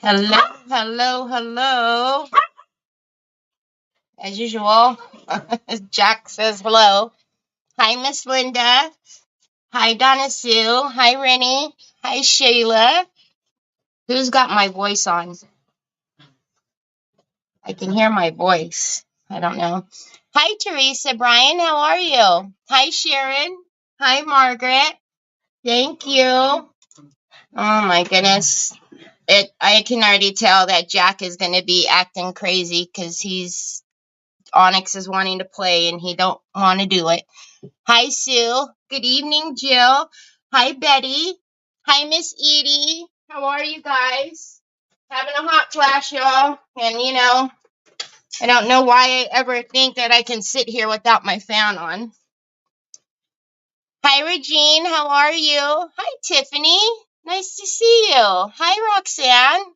Hello, hello, hello. As usual, Jack says hello. Hi, Miss Linda. Hi, Donna Sue. Hi, Rennie. Hi, Shayla. Who's got my voice on? I can hear my voice. I don't know. Hi, Teresa. Brian, how are you? Hi, Sharon. Hi, Margaret. Thank you. Oh my goodness. I can already tell that Jack is going to be acting crazy because Onyx is wanting to play and he don't want to do it. Hi, Sue. Good evening, Jill. Hi, Betty. Hi, Miss Edie. How are you guys? Having a hot flash, y'all. And, I don't know why I ever think that I can sit here without my fan on. Hi, Regine. How are you? Hi, Tiffany. Nice to see you. Hi, Roxanne.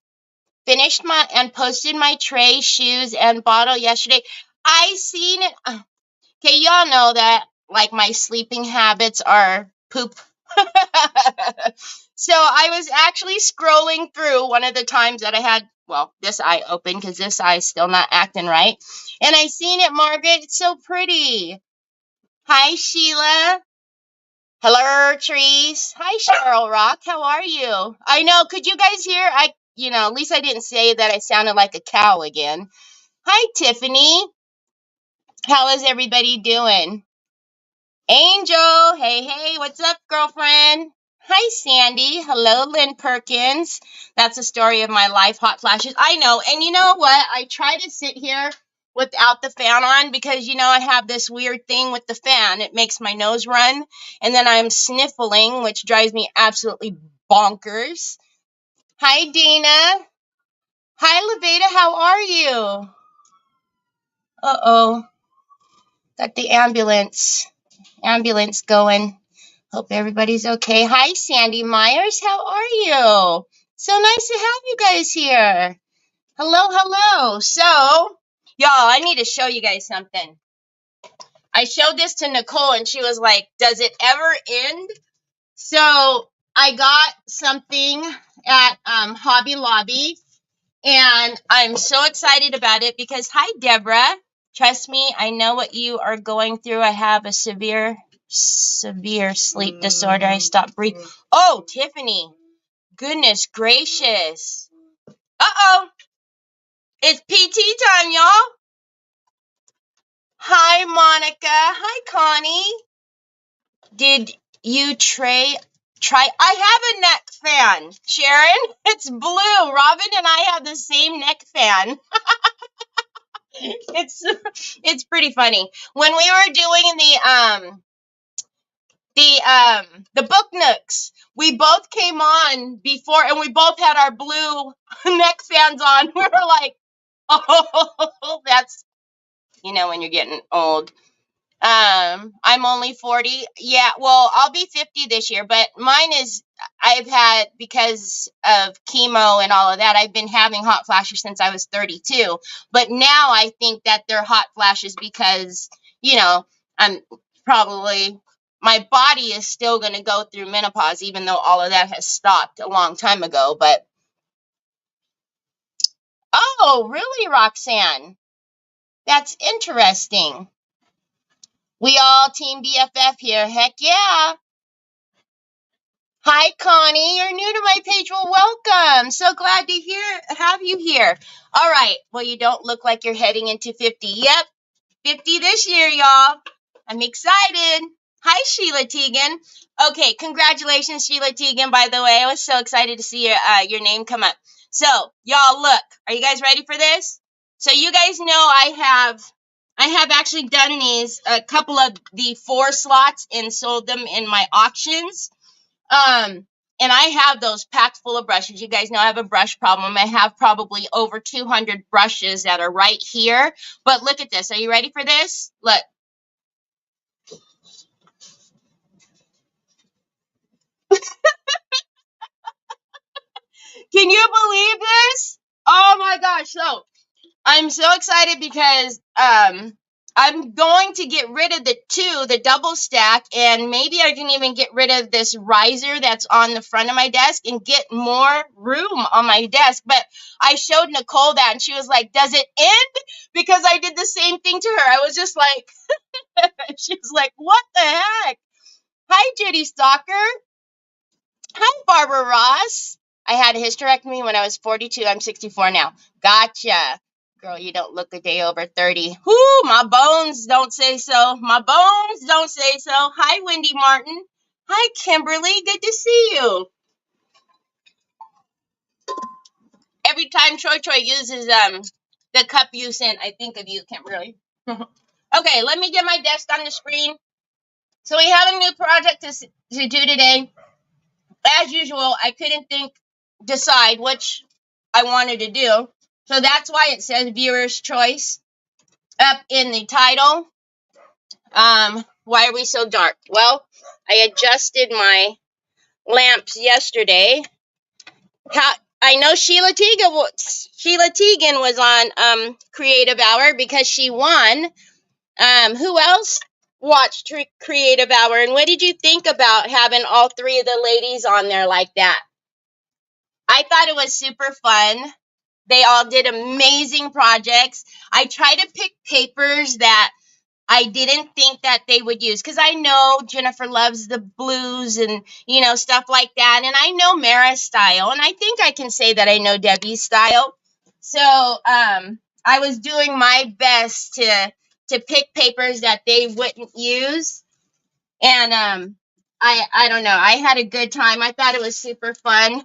Finished my and posted my tray, shoes, and bottle yesterday. I seen it. Okay, y'all know that like my sleeping habits are poop. So I was actually scrolling through one of the times that I had, this eye open because this eye's still not acting right. And I seen it, Margaret. It's so pretty. Hi, Sheila. Hello, Trees. Hi, Cheryl Rock. How are you? I know. Could you guys hear? At least I didn't say that I sounded like a cow again. Hi, Tiffany. How is everybody doing? Angel, hey, what's up, girlfriend? Hi, Sandy. Hello, Lynn Perkins. That's the story of my life, hot flashes. I know, and you know what? I try to sit here without the fan on because, I have this weird thing with the fan. It makes my nose run, and then I'm sniffling, which drives me absolutely bonkers. Hi, Dana. Hi, Levita. How are you? Uh-oh. Got the ambulance going. Hope everybody's okay. Hi, Sandy Myers. How are you? So nice to have you guys here. Hello. So, y'all, I need to show you guys something. I showed this to Nicole, and she was like, does it ever end? So, I got something at Hobby Lobby, and I'm so excited about it because, hi, Deborah. Trust me, I know what you are going through. I have a severe sleep disorder. I stopped breathing. Oh, Tiffany. Goodness gracious. Uh-oh. It's PT time, y'all. Hi, Monica. Hi, Connie. Did you try? I have a neck fan, Sharon. It's blue. Robin and I have the same neck fan. It's pretty funny. When we were doing the book nooks, we both came on before and we both had our blue neck fans on. We were like, oh, that's when you're getting old. I'm only 40. Yeah, well, I'll be 50 this year, but mine is I've had, because of chemo and all of that, I've been having hot flashes since I was 32. But now I think that they're hot flashes because, I'm probably my body is still going to go through menopause, even though all of that has stopped a long time ago. But oh, really, Roxanne? That's interesting. We all team BFF here. Heck yeah. Hi, Connie. You're new to my page. Well, welcome. So glad to have you here. All right. Well, you don't look like you're heading into 50. Yep, 50 this year, y'all. I'm excited. Hi, Sheila Teagan. Okay, congratulations, Sheila Teagan, by the way. I was so excited to see your name come up. So, y'all, look. Are you guys ready for this? So, you guys know I have actually done a couple of the 4 slots and sold them in my auctions. And I have those packed full of brushes. You guys know I have a brush problem. I have probably over 200 brushes that are right here. But look at this. Are you ready for this? Look. Can you believe this? Oh my gosh. So I'm so excited because I'm going to get rid of the double stack, and maybe I can even get rid of this riser that's on the front of my desk and get more room on my desk. But I showed Nicole that, and she was like, does it end? Because I did the same thing to her. I was just like, she was like, what the heck? Hi, Judy Stalker. Hi, Barbara Ross. I had a hysterectomy when I was 42. I'm 64 now. Gotcha. Girl, you don't look a day over 30. Whoo, my bones don't say so. My bones don't say so. Hi, Wendy Martin. Hi, Kimberly. Good to see you. Every time Troy uses the cup you sent, I think of you, Kimberly. Okay, let me get my desk on the screen. So we have a new project to do today. As usual, I couldn't decide which I wanted to do. So that's why it says viewer's choice up in the title. Why are we so dark? Well, I adjusted my lamps yesterday. I know Sheila Teagan was on Creative Hour because she won. Who else watched Creative Hour? And what did you think about having all three of the ladies on there like that? I thought it was super fun. They all did amazing projects. I tried to pick papers that I didn't think that they would use, because I know Jennifer loves the blues and, stuff like that. And I know Mara's style, and I think I can say that I know Debbie's style. So I was doing my best to pick papers that they wouldn't use. And I don't know. I had a good time. I thought it was super fun.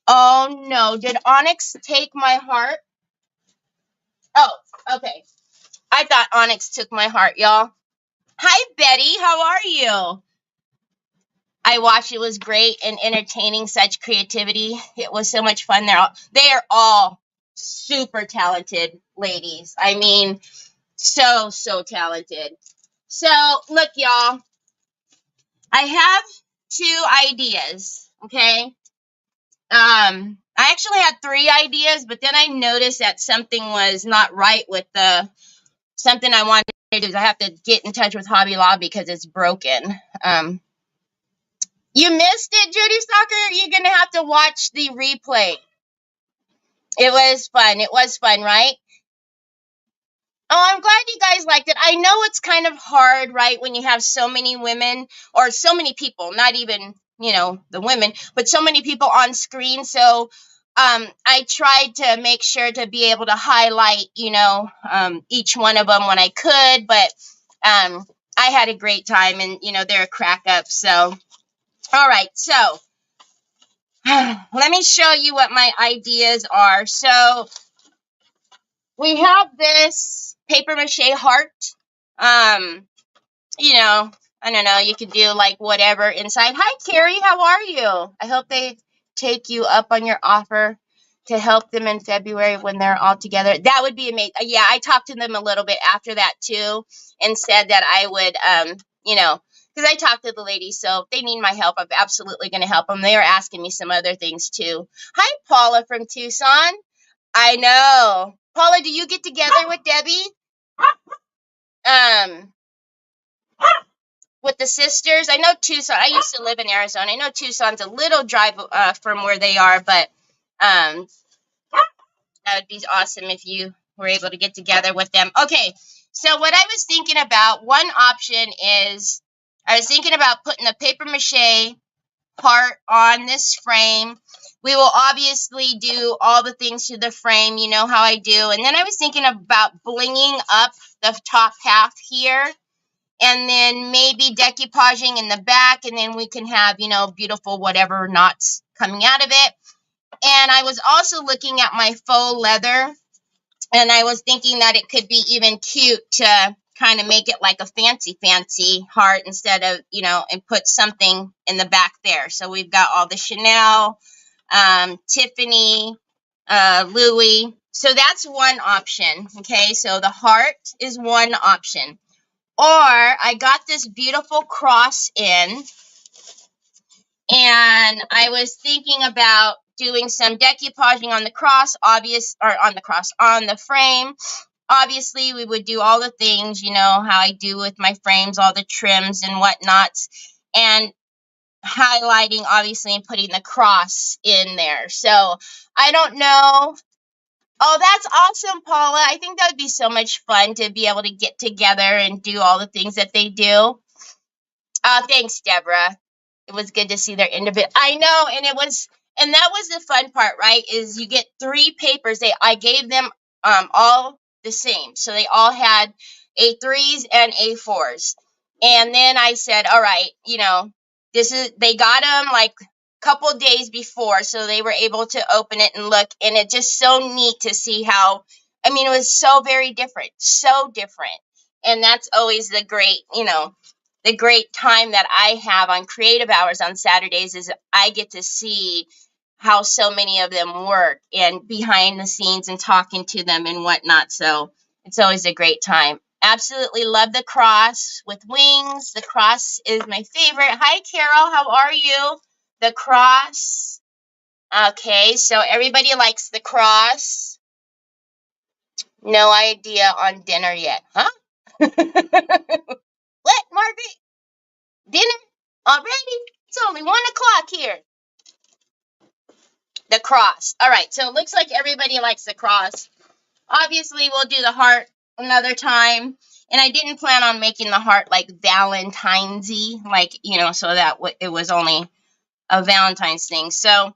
Oh, no. Did Onyx take my heart? Oh, okay. I thought Onyx took my heart, y'all. Hi, Betty. How are you? I watched. It was great and entertaining. Such creativity. It was so much fun. They are all super talented ladies. I mean, so talented. So, look, y'all. I have 2 ideas, okay? I actually had 3 ideas, but then I noticed that something was not right with something I wanted to do. I have to get in touch with Hobby Lobby because it's broken. You missed it, Judy Stalker? You're going to have to watch the replay. It was fun. It was fun, right? Oh, I'm glad you guys liked it. I know it's kind of hard, right, when you have so many women or so many people, not even, the women, but so many people on screen. So I tried to make sure to be able to highlight, each one of them when I could. But I had a great time, and, they're a crack up. So, all right. So let me show you what my ideas are. So we have this paper mache heart. I don't know, you could do like whatever inside. Hi, Carrie, how are you? I hope they take you up on your offer to help them in February when they're all together. That would be amazing. Yeah, I talked to them a little bit after that too, and said that I would, because I talked to the ladies, so if they need my help, I'm absolutely going to help them. They are asking me some other things too. Hi, Paula from Tucson. I know. Paula, do you get together with Debbie? With the sisters? I know Tucson. I used to live in Arizona. I know Tucson's a little drive from where they are, but that would be awesome if you were able to get together with them. Okay, so what I was thinking about, one option is I was thinking about putting the paper mache part on this frame. We will obviously do all the things to the frame, you know how I do. And then I was thinking about blinging up the top half here, and then maybe decoupaging in the back, and then we can have, beautiful whatever knots coming out of it. And I was also looking at my faux leather, and I was thinking that it could be even cute to kind of make it like a fancy heart instead of, and put something in the back there. So we've got all the Chanel, Tiffany, Louis. So that's one option. Okay, so the heart is one option. Or I got this beautiful cross in, and I was thinking about doing some decoupaging on the cross, on the frame, obviously we would do all the things, you know, how I do with my frames, all the trims and whatnots, and highlighting obviously and putting the cross in there. So I don't know. Oh, that's awesome, Paula. I think that would be so much fun to be able to get together and do all the things that they do. Thanks, Deborah. It was good to see their individual. I know, and that was the fun part, right? Is you get 3 papers. I gave them all the same, so they all had A3s and A4s, and then I said, all right, you know, they got them like a couple days before, so they were able to open it and look, and it's just so neat to see how. I mean, it was so very different, so different, and that's always the great, you know, the great time that I have on creative hours on Saturdays is I get to see how so many of them work and behind the scenes and talking to them and whatnot. So it's always a great time. Absolutely love the cross with wings. The cross is my favorite. Hi, Carol. How are you? The cross. Okay, so everybody likes the cross. No idea on dinner yet, huh? What, Margaret? Dinner already? It's only 1 o'clock here. The cross. All right, so it looks like everybody likes the cross. Obviously, we'll do the heart another time. And I didn't plan on making the heart like Valentine's-y, like, you know, so that it was only a Valentine's thing. So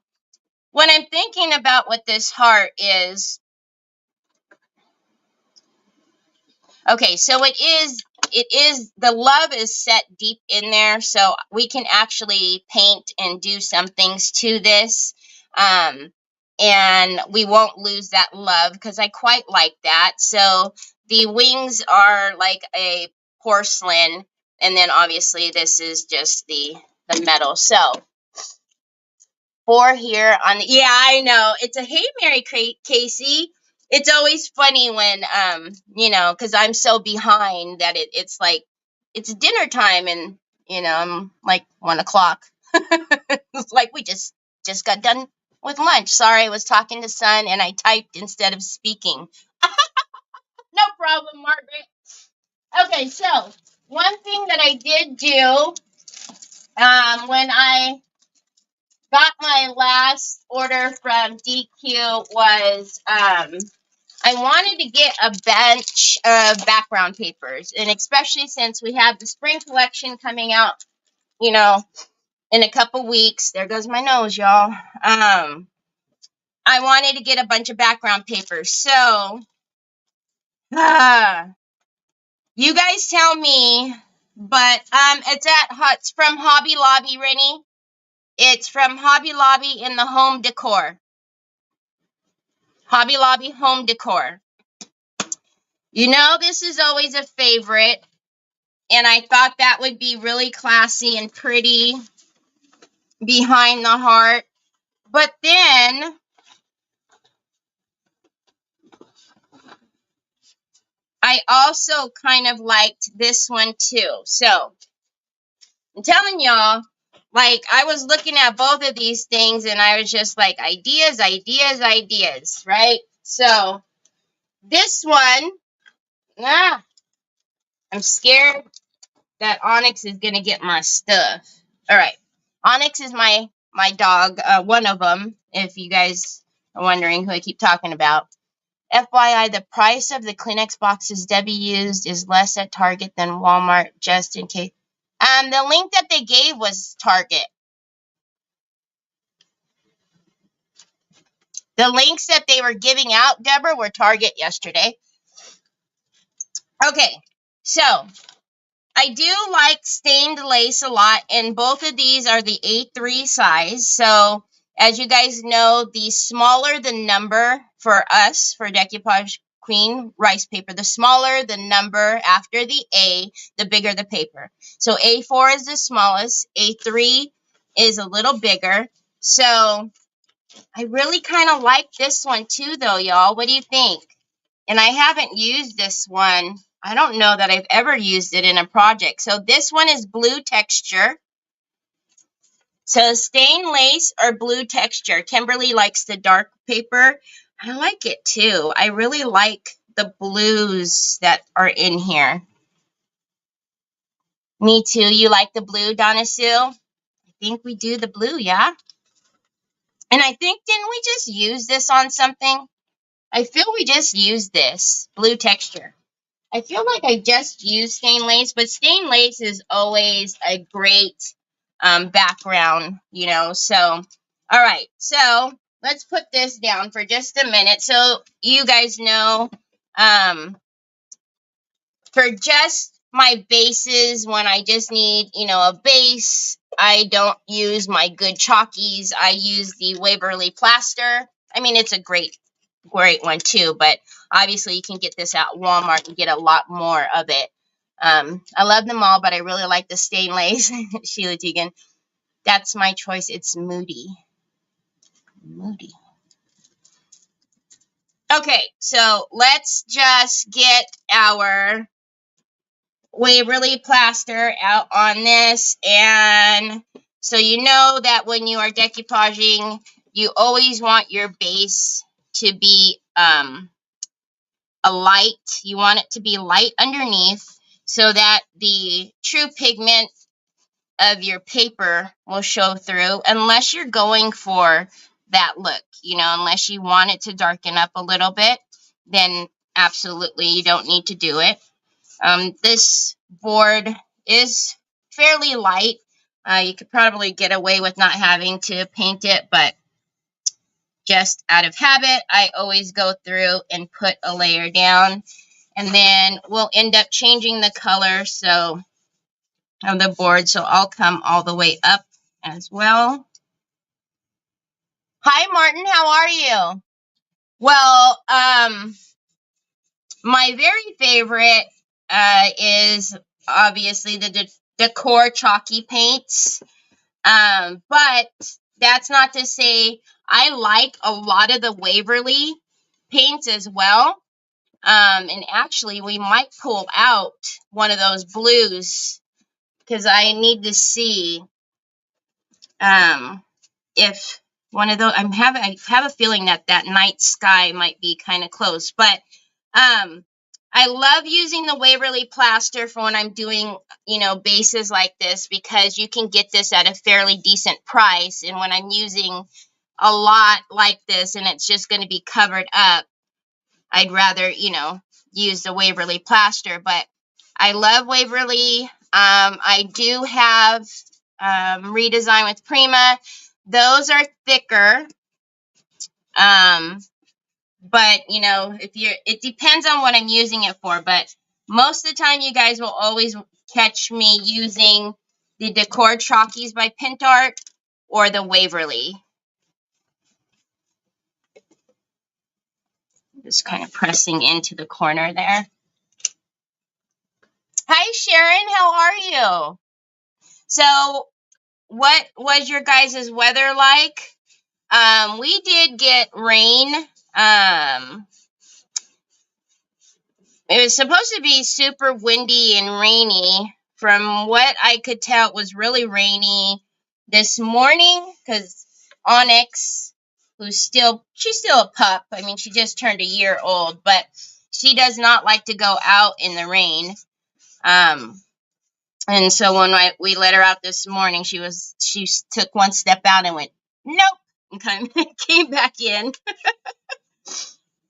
when I'm thinking about what this heart is, okay, so it is the love is set deep in there, so we can actually paint and do some things to this, and we won't lose that love because I quite like that. So the wings are like a porcelain, and then obviously this is just the metal. So 4 here on the, yeah, I know. It's a Hey Mary, Casey. It's always funny when, you know, because I'm so behind that it's like, it's dinner time and, you know, I'm like 1 o'clock. It's like we just got done with lunch. Sorry, I was talking to Son and I typed instead of speaking. No problem, Margaret. Okay, so one thing that I did do when I got my last order from DQ was I wanted to get a bunch of background papers, and especially since we have the spring collection coming out, you know, in a couple weeks. There goes my nose, y'all. I wanted to get a bunch of background papers. So you guys tell me, but it's from Hobby Lobby, Rennie. It's from Hobby Lobby in the home decor. Hobby Lobby home decor. You know, this is always a favorite, and I thought that would be really classy and pretty behind the heart. But then I also kind of liked this one too. So I'm telling y'all, like, I was looking at both of these things and I was just like, ideas, right? So this one, I'm scared that Onyx is going to get my stuff. All right. Onyx is my dog, one of them, if you guys are wondering who I keep talking about. FYI, the price of the Kleenex boxes Debbie used is less at Target than Walmart, just in case. The link that they gave was Target. The links that they were giving out, Deborah, were Target yesterday. Okay, so I do like stained lace a lot, and both of these are the A3 size. So as you guys know, the smaller the number for us, for Decoupage Queen rice paper, the smaller the number after the A, the bigger the paper. So A4 is the smallest, A3 is a little bigger. So I really kind of like this one too, though, y'all. What do you think? And I haven't used this one. I don't know that I've ever used it in a project. So this one is blue texture. So stained lace or blue texture. Kimberly likes the dark paper. I like it too. I really like the blues that are in here. Me too. You like the blue, Donna Sue? I think we do the blue, yeah? And I think, didn't we just use this on something? I feel we just used this blue texture. I feel like I just used stained lace, but stained lace is always a great background, you know. So, all right. So let's put this down for just a minute. So you guys know, for just my bases, when I just need, you know, a base, I don't use my good chalkies. I use the Waverly Plaster. I mean, it's a great one too, but obviously you can get this at Walmart and get a lot more of it. I love them all, but I really like the stained lace. Sheila Teagan. That's my choice. It's Moody. Moody. Okay, so let's just get our Waverly Plaster out on this. And so you know that when you are decoupaging, you always want your base to be a light. You want it to be light underneath so that the true pigment of your paper will show through, unless you're going for that look, you know, unless you want it to darken up a little bit, then absolutely you don't need to do it. This board is fairly light. You could probably get away with not having to paint it, but just out of habit, I always go through and put a layer down. And then we'll end up changing the color of the board. So I'll come all the way up as well. Hi, Martin. How are you? Well, my very favorite is obviously the Decor chalky paints. But that's not to say I like a lot of the Waverly paints as well. And actually, we might pull out one of those blues because I need to see if one of those. I have a feeling that night sky might be kind of close, but I love using the Waverly Plaster for when I'm doing, you know, bases like this, because you can get this at a fairly decent price. And when I'm using a lot like this and it's just going to be covered up, I'd rather, you know, use the Waverly Plaster. But I love Waverly. I do have Redesign with Prima. Those are thicker. But, you know, it depends on what I'm using it for. But most of the time, you guys will always catch me using the Decor Chalkies by Pentart or the Waverly. Just kind of pressing into the corner there. Hi, Sharon. How are you? So what was your guys' weather like? We did get rain. It was supposed to be super windy and rainy. From what I could tell, it was really rainy this morning because Onyx, she's still a pup. I mean, she just turned a year old, but she does not like to go out in the rain. And so when we let her out this morning, she took one step out and went, nope, and kind of came back in.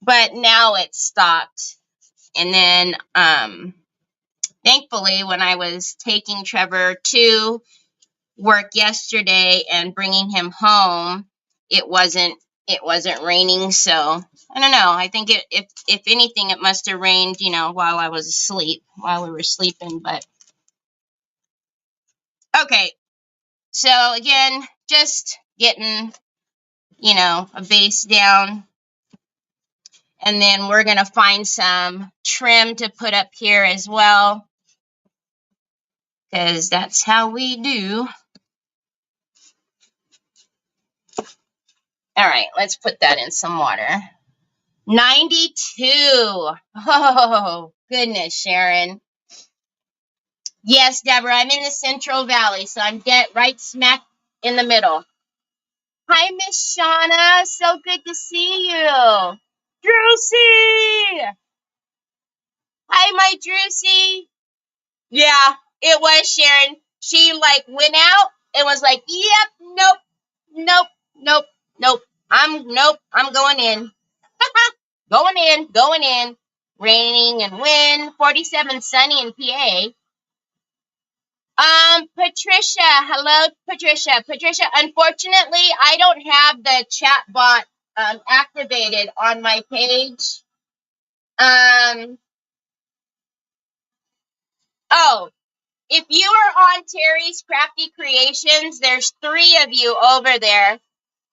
But now it stopped. And then, thankfully, when I was taking Trevor to work yesterday and bringing him home, it wasn't raining. So I don't know. I think if anything, it must have rained, you know, while I was asleep, while we were sleeping. But okay. So again, just getting, you know, a base down. And then we're going to find some trim to put up here as well, because that's how we do. All right, let's put that in some water. 92. Oh, goodness, Sharon. Yes, Deborah, I'm in the Central Valley, so I'm right smack in the middle. Hi, Miss Shauna. So good to see you. Drucy! Hi, my Drusy. Yeah, it was Sharon. She like went out and was like, "Yep, nope, nope, nope, nope. I'm going in, going in. Raining and wind. 47 sunny in PA. Patricia, hello, Patricia. Patricia, unfortunately, I don't have the chat bot activated on my page. Oh, if you are on Terry's Crafty Creations, there's 3 of you over there.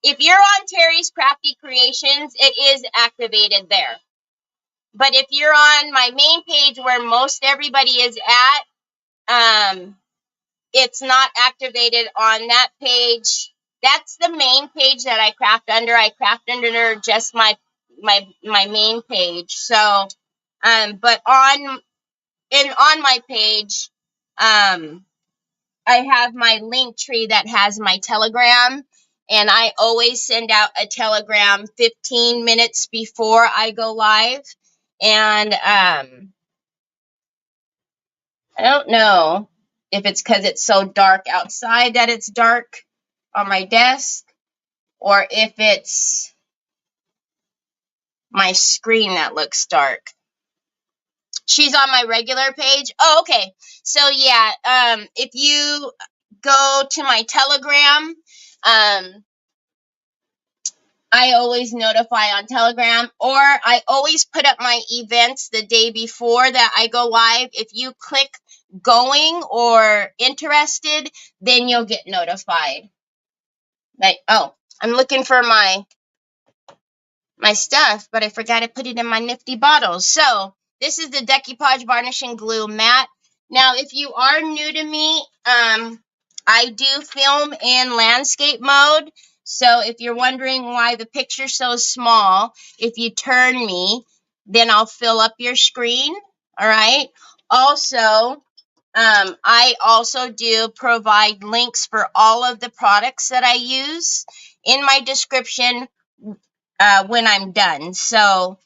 If you're on Terry's Crafty Creations, it is activated there. But if you're on my main page where most everybody is at, it's not activated on that page. That's the main page that I craft under. I craft under just my main page. So, but on my page, I have my link tree that has my Telegram, and I always send out a Telegram 15 minutes before I go live. And I don't know if it's because it's so dark outside that it's dark on my desk, or if it's my screen that looks dark. She's on my regular page. Oh, okay. So yeah, if you go to my Telegram, I always notify on Telegram, or I always put up my events the day before that I go live. If you click going or interested, then you'll get notified. Like, oh, I'm looking for my stuff, but I forgot to put it in my nifty bottles. So this is the Decoupage Varnish and Glue Matte. Now, if you are new to me, I do film in landscape mode. So if you're wondering why the picture's so small, if you turn me, then I'll fill up your screen. All right. Also, I also do provide links for all of the products that I use in my description when I'm done. So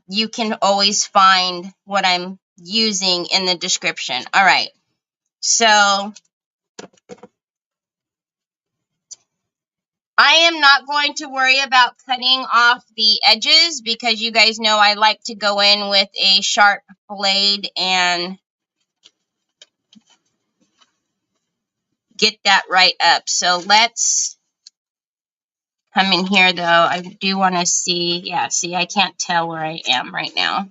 you can always find what I'm using in the description. All right. So I am not going to worry about cutting off the edges because you guys know I like to go in with a sharp blade and get that right up. So let's come in here though. I do want to see. Yeah, see, I can't tell where I am right now.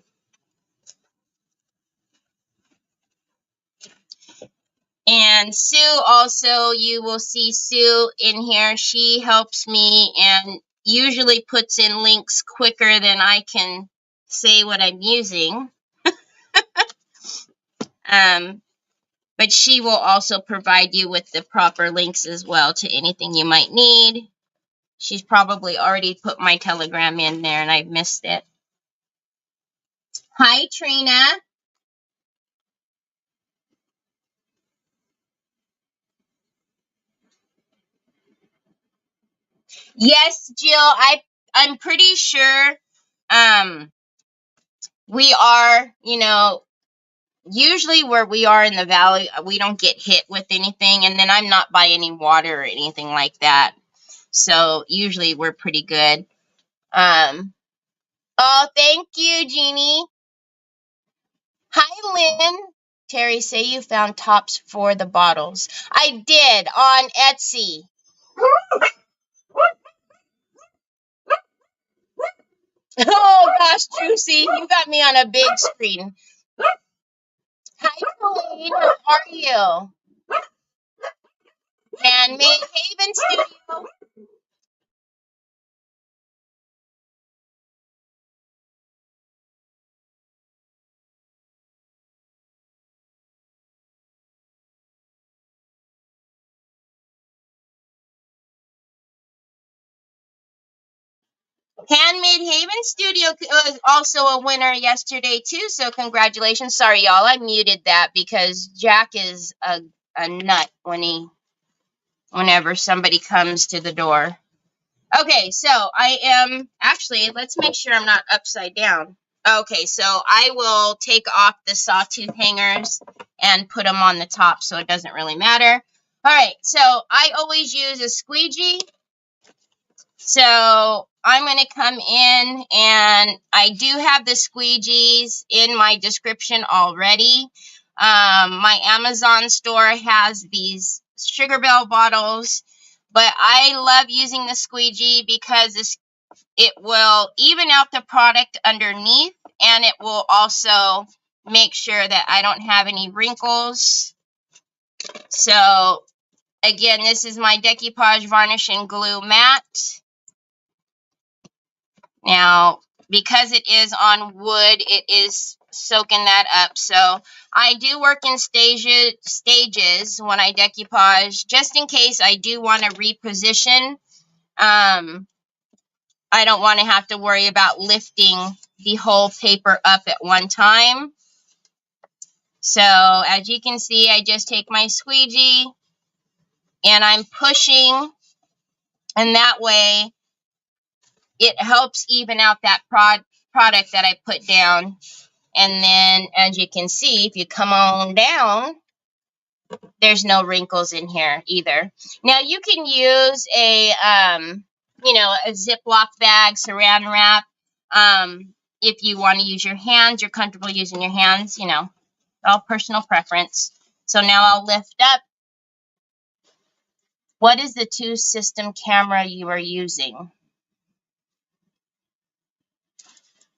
And Sue also, you will see Sue in here. She helps me and usually puts in links quicker than I can say what I'm using. But she will also provide you with the proper links as well to anything you might need. She's probably already put my Telegram in there and I've missed it. Hi, Trina. Yes, Jill, I'm pretty sure we are, usually where we are in the valley, we don't get hit with anything, and then I'm not by any water or anything like that. So usually we're pretty good. Oh, thank you, Jeannie. Hi, Lynn. Terry, say you found tops for the bottles. I did on Etsy. Oh gosh, Juicy, you got me on a big screen. Hi, Colleen. How are you? Handmade Haven Studio. Handmade Haven Studio was also a winner yesterday too, so congratulations. Sorry, y'all, I muted that because Jack is a nut whenever somebody comes to the door. Okay, so I am actually, let's make sure I'm not upside down. Okay, so I will take off the sawtooth hangers and put them on the top, so it doesn't really matter. All right, so I always use a squeegee. So I'm going to come in, and I do have the squeegees in my description already. My Amazon store has these Sugar Bell bottles, but I love using the squeegee because it will even out the product underneath, and it will also make sure that I don't have any wrinkles. So again, this is my Decoupage Varnish and Glue Matte. Now, because it is on wood, it is soaking that up. So I do work in stages when I decoupage, just in case I do want to reposition. I don't want to have to worry about lifting the whole paper up at one time. So as you can see, I just take my squeegee and I'm pushing, and that way it helps even out that product that I put down. And then as you can see, if you come on down, there's no wrinkles in here either. Now you can use a a Ziploc bag, saran wrap. If you want to use your hands, you're comfortable using your hands, all personal preference. So now I'll lift up. What is the 2-system camera you are using?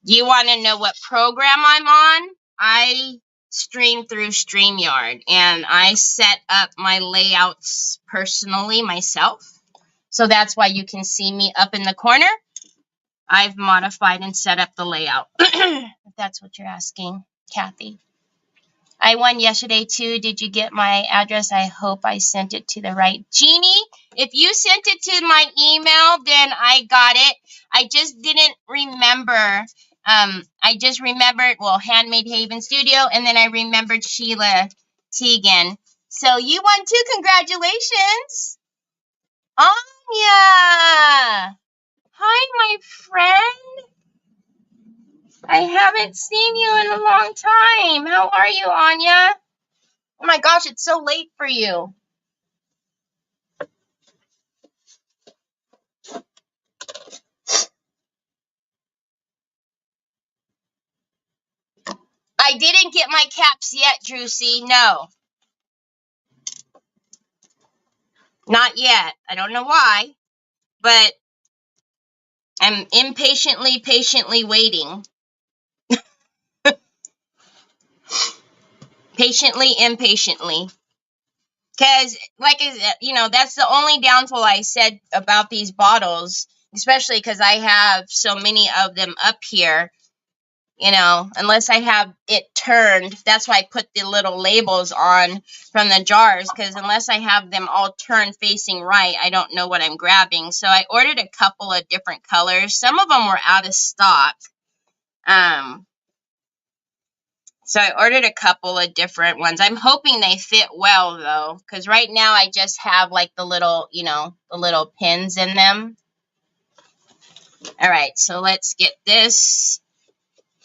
Do you want to know what program I'm on? I stream through StreamYard, and I set up my layouts personally myself. So that's why you can see me up in the corner. I've modified and set up the layout, if that's what you're asking, Kathy. I won yesterday too. Did you get my address? I hope I sent it to the right. Jeannie, if you sent it to my email, then I got it. I just didn't remember. I just remembered, Handmade Haven Studio, and then I remembered Sheila Teagan. So you won too. Congratulations. Anya. Hi, my friend. I haven't seen you in a long time. How are you, Anya? Oh my gosh, it's so late for you. I didn't get my caps yet, Drusy. No. Not yet. I don't know why, but I'm patiently waiting. Impatiently. Because, that's the only downfall I said about these bottles, especially because I have so many of them up here. Unless I have it turned, that's why I put the little labels on from the jars, because unless I have them all turned facing right, I don't know what I'm grabbing. So I ordered a couple of different colors. Some of them were out of stock. So I ordered a couple of different ones. I'm hoping they fit well, though, because right now I just have like the little, the little pins in them. All right, so let's get this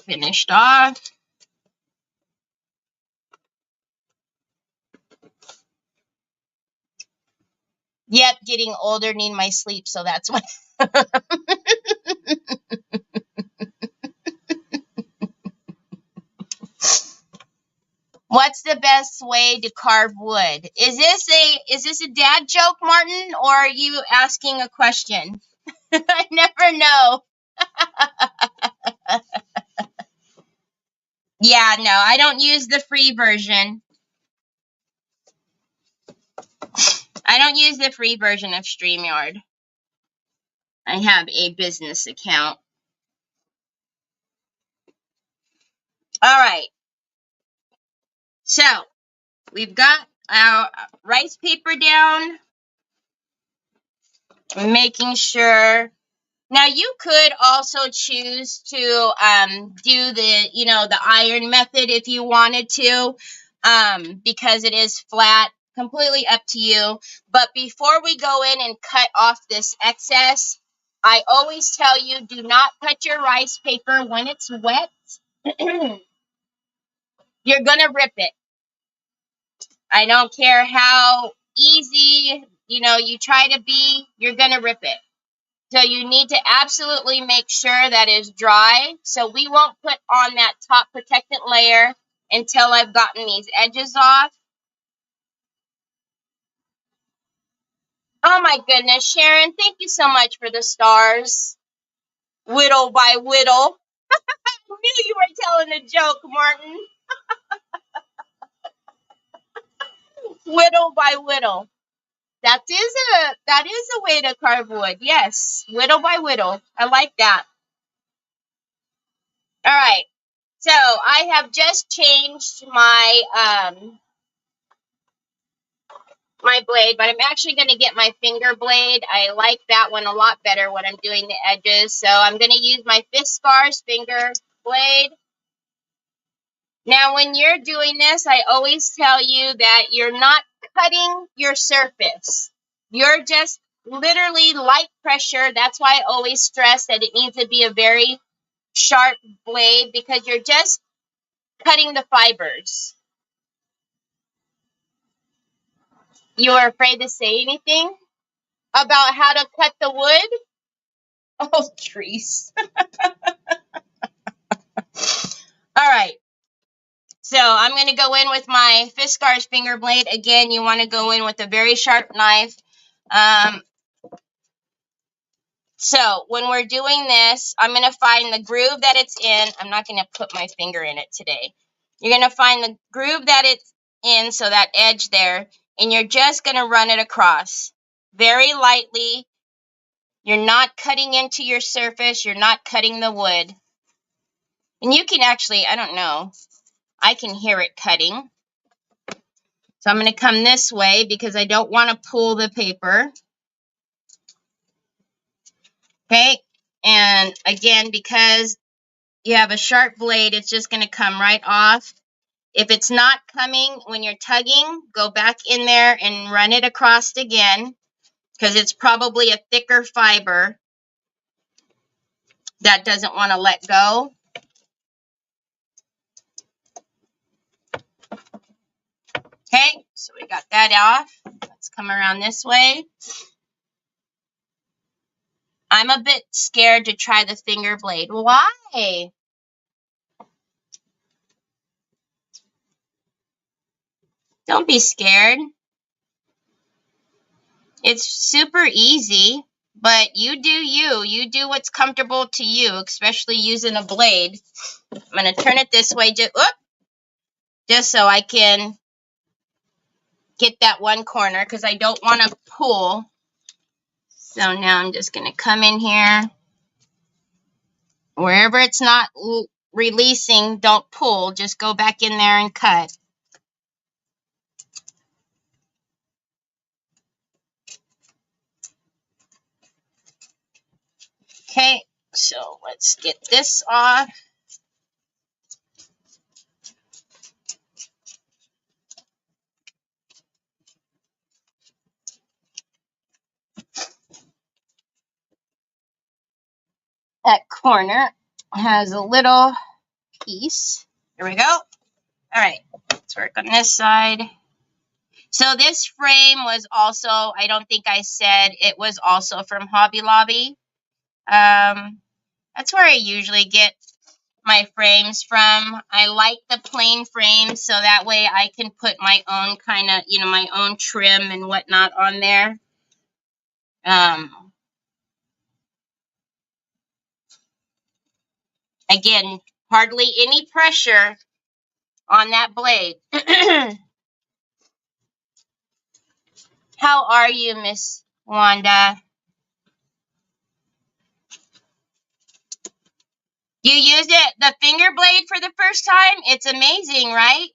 finished off. Yep, getting older, need my sleep, so that's why. What's the best way to carve wood? Is this a dad joke, Martin, or are you asking a question? I never know. Yeah, no, I don't use the free version. I don't use the free version of StreamYard. I have a business account. All right. So, we've got our rice paper down. Making sure. Now, you could also choose to do the iron method if you wanted to, because it is flat. Completely up to you. But before we go in and cut off this excess, I always tell you, do not cut your rice paper when it's wet. You're going to rip it. I don't care how easy, you try to be, you're going to rip it. So you need to absolutely make sure that is dry. So we won't put on that top protectant layer until I've gotten these edges off. Oh my goodness, Sharon, thank you so much for the stars. Whittle by whittle. I knew you were telling a joke, Martin. Whittle by whittle. That is a way to carve wood. Yes, whittle by whittle. I like that. All right. So I have just changed my my blade, but I'm actually going to get my finger blade. I like that one a lot better when I'm doing the edges. So I'm going to use my Fiskars finger blade. Now, when you're doing this, I always tell you that you're not cutting your surface. You're just literally light pressure. That's why I always stress that it needs to be a very sharp blade because you're just cutting the fibers. You are afraid to say anything about how to cut the wood? Oh, trees. All right. So I'm going to go in with my Fiskars finger blade. Again, you want to go in with a very sharp knife. So when we're doing this, I'm going to find the groove that it's in. I'm not going to put my finger in it today. You're going to find the groove that it's in, so that edge there, and you're just going to run it across very lightly. You're not cutting into your surface. You're not cutting the wood. And you can actually, I don't know, I can hear it cutting. So I'm going to come this way because I don't want to pull the paper. Okay, and again, because you have a sharp blade, it's just going to come right off. If it's not coming when you're tugging, go back in there and run it across again because it's probably a thicker fiber that doesn't want to let go. Okay, so we got that off. Let's come around this way. I'm a bit scared to try the finger blade. Why? Don't be scared. It's super easy, but you do you. You do what's comfortable to you, especially using a blade. I'm going to turn it this way just so I can get that one corner because I don't want to pull. So now I'm just going to come in here. Wherever it's not releasing, don't pull. Just go back in there and cut. Okay, so let's get this off. That corner has a little piece. Here we go. All right, let's work on this side. So this frame was also, I don't think I said, it was also from Hobby Lobby. That's where I usually get my frames from. I like the plain frames so that way I can put my own kind of, my own trim and whatnot on there. Again, hardly any pressure on that blade. How are you, Miss Wanda? You used the finger blade for the first time? It's amazing, right?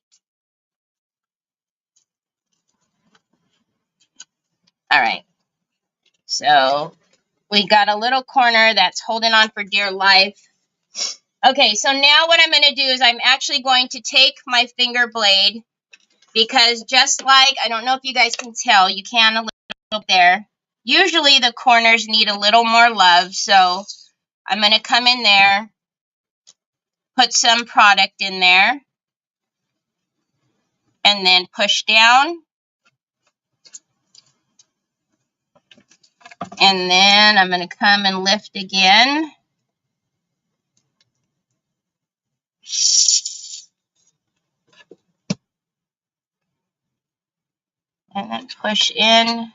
All right. So we got a little corner that's holding on for dear life. Okay, so now what I'm going to do is I'm actually going to take my finger blade because just like, I don't know if you guys can tell, you can a little there. Usually the corners need a little more love, so I'm going to come in there, put some product in there, and then push down. And then I'm going to come and lift again. And then push in.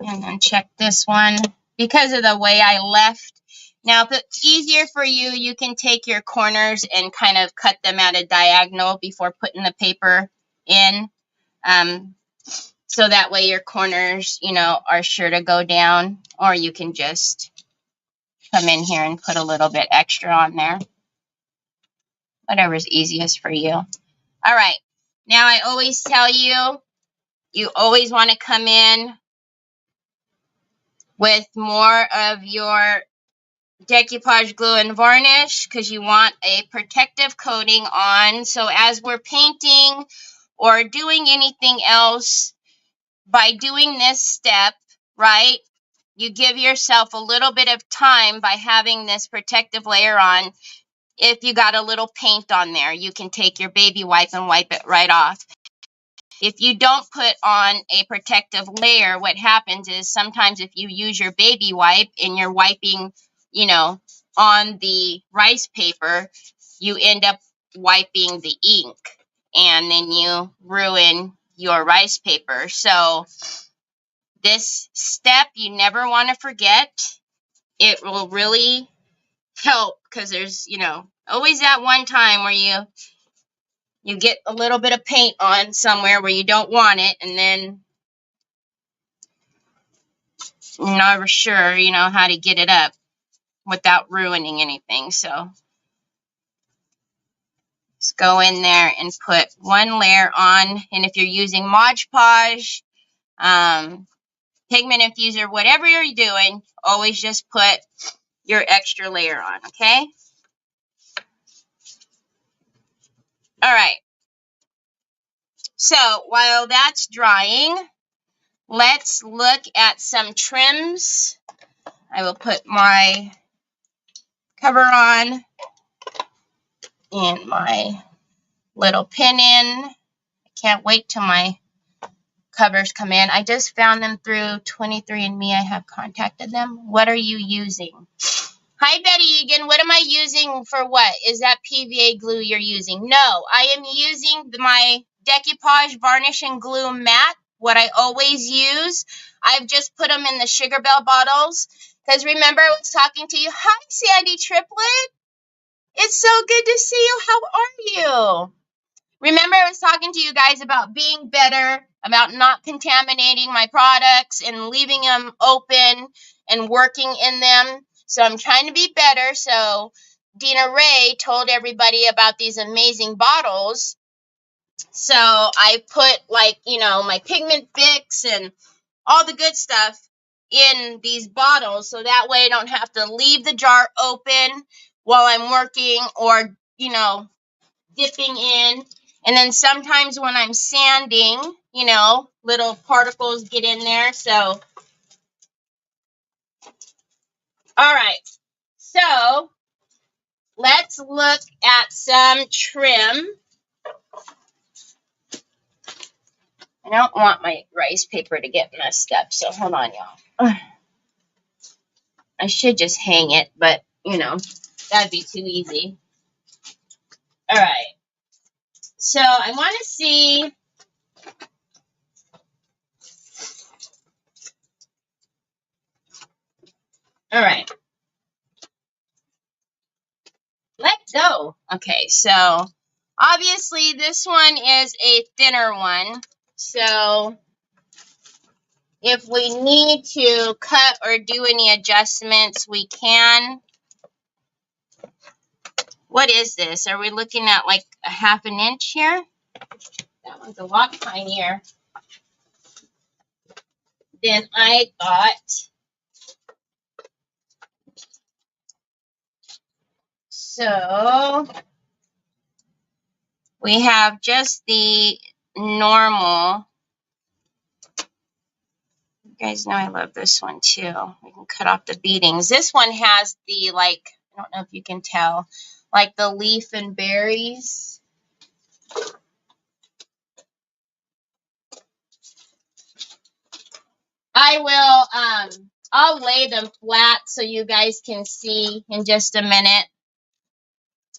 And then check this one. Because of the way I left. Now, if it's easier for you, you can take your corners and kind of cut them at a diagonal before putting the paper in. So that way your corners, you know, are sure to go down. Or you can just come in here and put a little bit extra on there. Whatever's easiest for you. All right. Now, I always tell you, you always want to come in with more of your decoupage glue and varnish because you want a protective coating on. So as we're painting or doing anything else, by doing this step, right, you give yourself a little bit of time by having this protective layer on. If you got a little paint on there, you can take your baby wipe and wipe it right off. If you don't put on a protective layer, what happens is sometimes if you use your baby wipe and you're wiping, you know, on the rice paper, you end up wiping the ink and then you ruin your rice paper. So this step you never want to forget. It will really help because there's, you know, always that one time where you get a little bit of paint on somewhere where you don't want it, and then you're not sure, you know, how to get it up without ruining anything. So just go in there and put one layer on. And if you're using Mod Podge, pigment infuser, whatever you're doing, always just put your extra layer on, okay? All right. So while that's drying, let's look at some trims. I will put my cover on and my little pin in. I can't wait till my covers come in. I just found them through 23andMe. I have contacted them. What are you using? Hi, Betty Egan. What am I using for what? Is that PVA glue you're using? No, I am using my Decoupage Varnish and Glue Matte, what I always use. I've just put them in the Sugar Bell bottles. Because remember, I was talking to you. Hi, Sandy Triplet. It's so good to see you. How are you? Remember, I was talking to you guys about being better, about not contaminating my products and leaving them open and working in them. So I'm trying to be better. So Dina Ray told everybody about these amazing bottles. So I put, like, you know, my pigment fix and all the good stuff in these bottles. So that way I don't have to leave the jar open while I'm working or, you know, dipping in. And then sometimes when I'm sanding, you know, little particles get in there. So, all right. So, let's look at some trim. I don't want my rice paper to get messed up, so hold on, y'all. I should just hang it, but, you know, that'd be too easy. All right. So, I want to see... All right. Let go. Okay, so obviously this one is a thinner one. So if we need to cut or do any adjustments, we can. What is this? Are we looking at like a ½ inch here? That one's a lot tinier than I thought. So we have just the normal You guys know I love this one too. We can cut off the beadings. This one has the, like, I don't know if you can tell, like the leaf and berries. I will, I'll lay them flat so you guys can see in just a minute.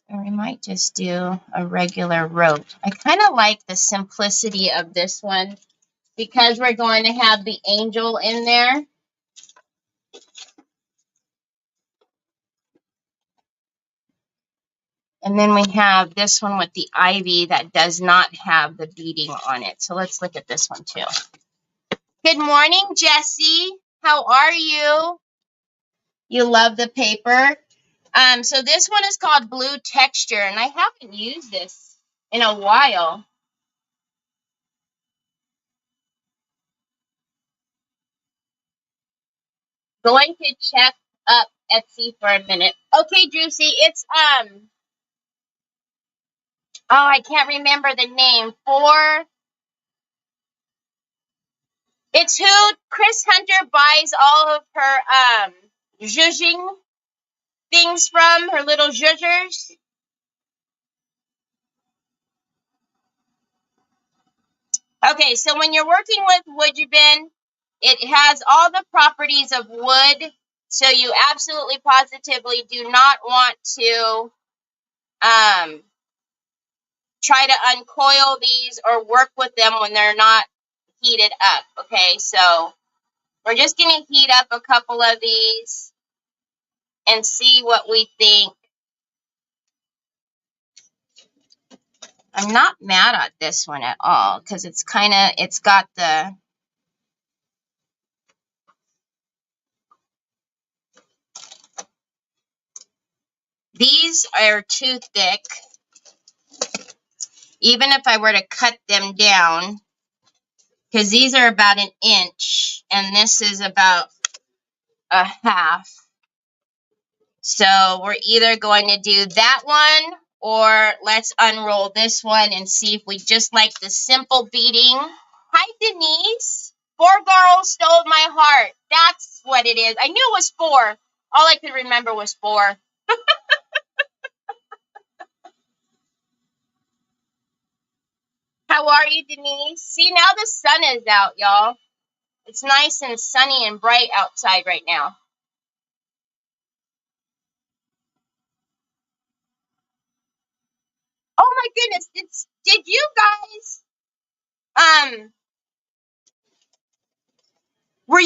Or we might just do a regular rope. I kind of like the simplicity of this one because we're going to have the angel in there. And then we have this one with the ivy that does not have the beading on it. So let's look at this one too. Good morning, Jessie. How are you? You love the paper. So this one is called Blue Texture, and I haven't used this in a while. Going to check up Etsy for a minute. Okay, Juicy, it's oh, I can't remember the name. It's who Chris Hunter buys all of her zhuzhing things from, her little zhuzhers. Okay, so when you're working with Woodjebin, it has all the properties of wood, so you absolutely positively do not want to try to uncoil these or work with them when they're not heated up. Okay, so we're just going to heat up a couple of these and see what we think. I'm not mad at this one at all because it's got these are too thick. Even if I were to cut them down, because these are about an inch and this is about a half. So we're either going to do that one or let's unroll this one and see if we just like the simple beading. Hi, Denise. 4 girls stole my heart. That's what it is. I knew it was 4. All I could remember was 4. How are you, Denise? See, now the sun is out, y'all. It's nice and sunny and bright outside right now. Oh my goodness, did you guys were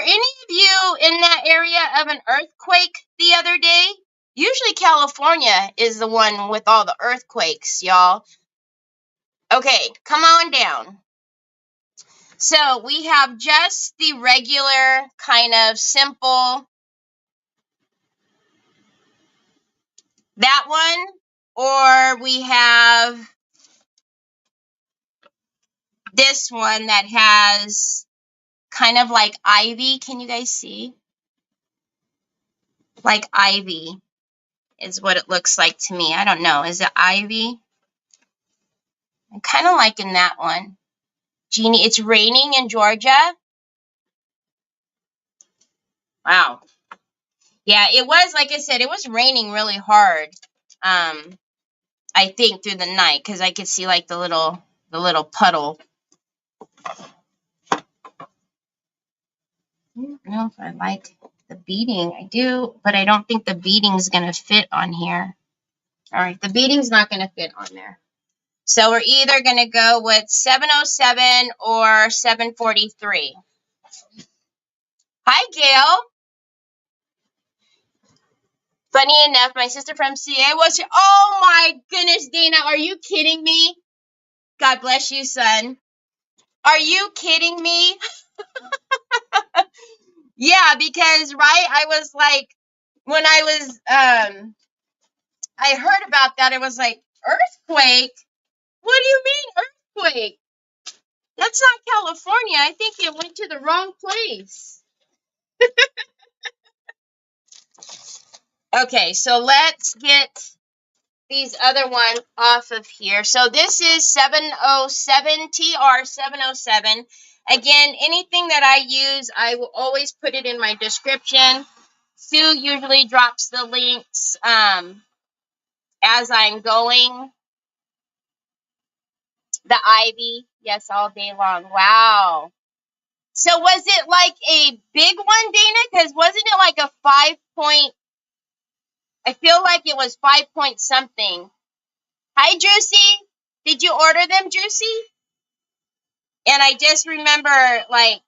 any of you in that area of an earthquake the other day? Usually California is the one with all the earthquakes, y'all. Okay, come on down. So we have just the regular kind of simple, that one, or we have this one that has kind of like ivy. Can you guys see? Like ivy is what it looks like to me. I don't know. Is it ivy? I'm kind of liking that one. Jeannie, it's raining in Georgia. Wow. Yeah, it was, like I said, it was raining really hard. I think through the night because I could see like the little puddle. I don't know if I like the beading. I do, but I don't think the beading's going to fit on here. All right, the beading's not going to fit on there. So we're either going to go with 707 or 743. Hi, Gail. Funny enough, my sister from CA was here. Oh my goodness, Dana, are you kidding me? God bless you, son. Are you kidding me? Yeah, because, right, I was like, when I was, I heard about that, it was like, earthquake? What do you mean, earthquake? That's not California. I think it went to the wrong place. Okay, so let's get these other ones off of here. So this is 707, TR 707, Again, anything that I use, I will always put it in my description. Sue usually drops the links as I'm going. The ivy, yes, all day long. Wow. So was it like a big one, Dana? Because wasn't it like a 5 point? I feel like it was 5 point something. Hi, Juicy. Did you order them, Juicy? And I just remember like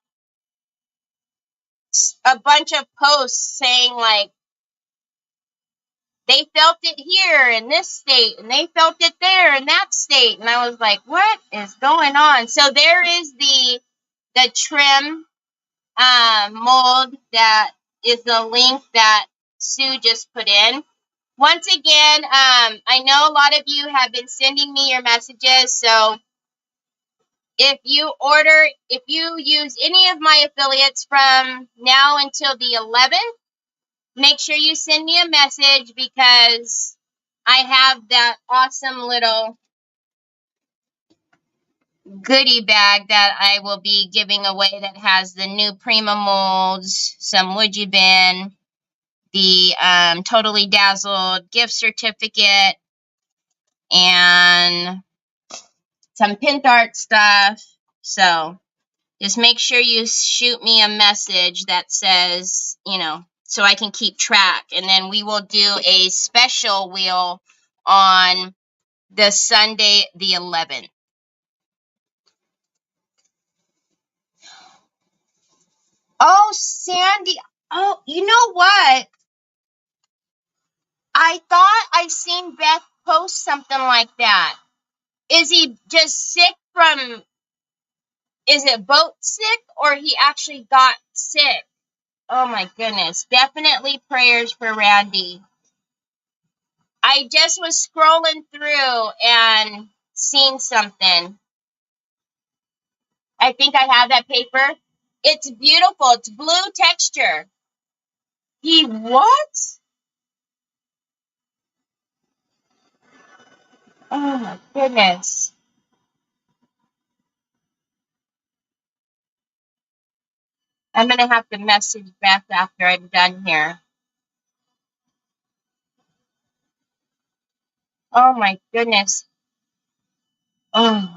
a bunch of posts saying like they felt it here in this state and they felt it there in that state. And I was like, what is going on? So there is the trim mold that is the link that Sue just put in. Once again, I know a lot of you have been sending me your messages, so if you use any of my affiliates from now until the 11th, make sure you send me a message because I have that awesome little goodie bag that I will be giving away that has the new Prima molds, some Woodgie Bin, the Totally Dazzled gift certificate, and some Pentart stuff. So just make sure you shoot me a message that says, so I can keep track. And then we will do a special wheel on the Sunday, the 11th. Oh, Sandy. Oh, you know what? I thought I seen Beth post something like that. Is he just sick from, is it boat sick or he actually got sick? Oh my goodness. Definitely prayers for Randy. I just was scrolling through and seen something. I think I have that paper. It's beautiful. It's blue texture. He what? Oh my goodness. I'm going to have to message Beth after I'm done here. Oh my goodness. Oh.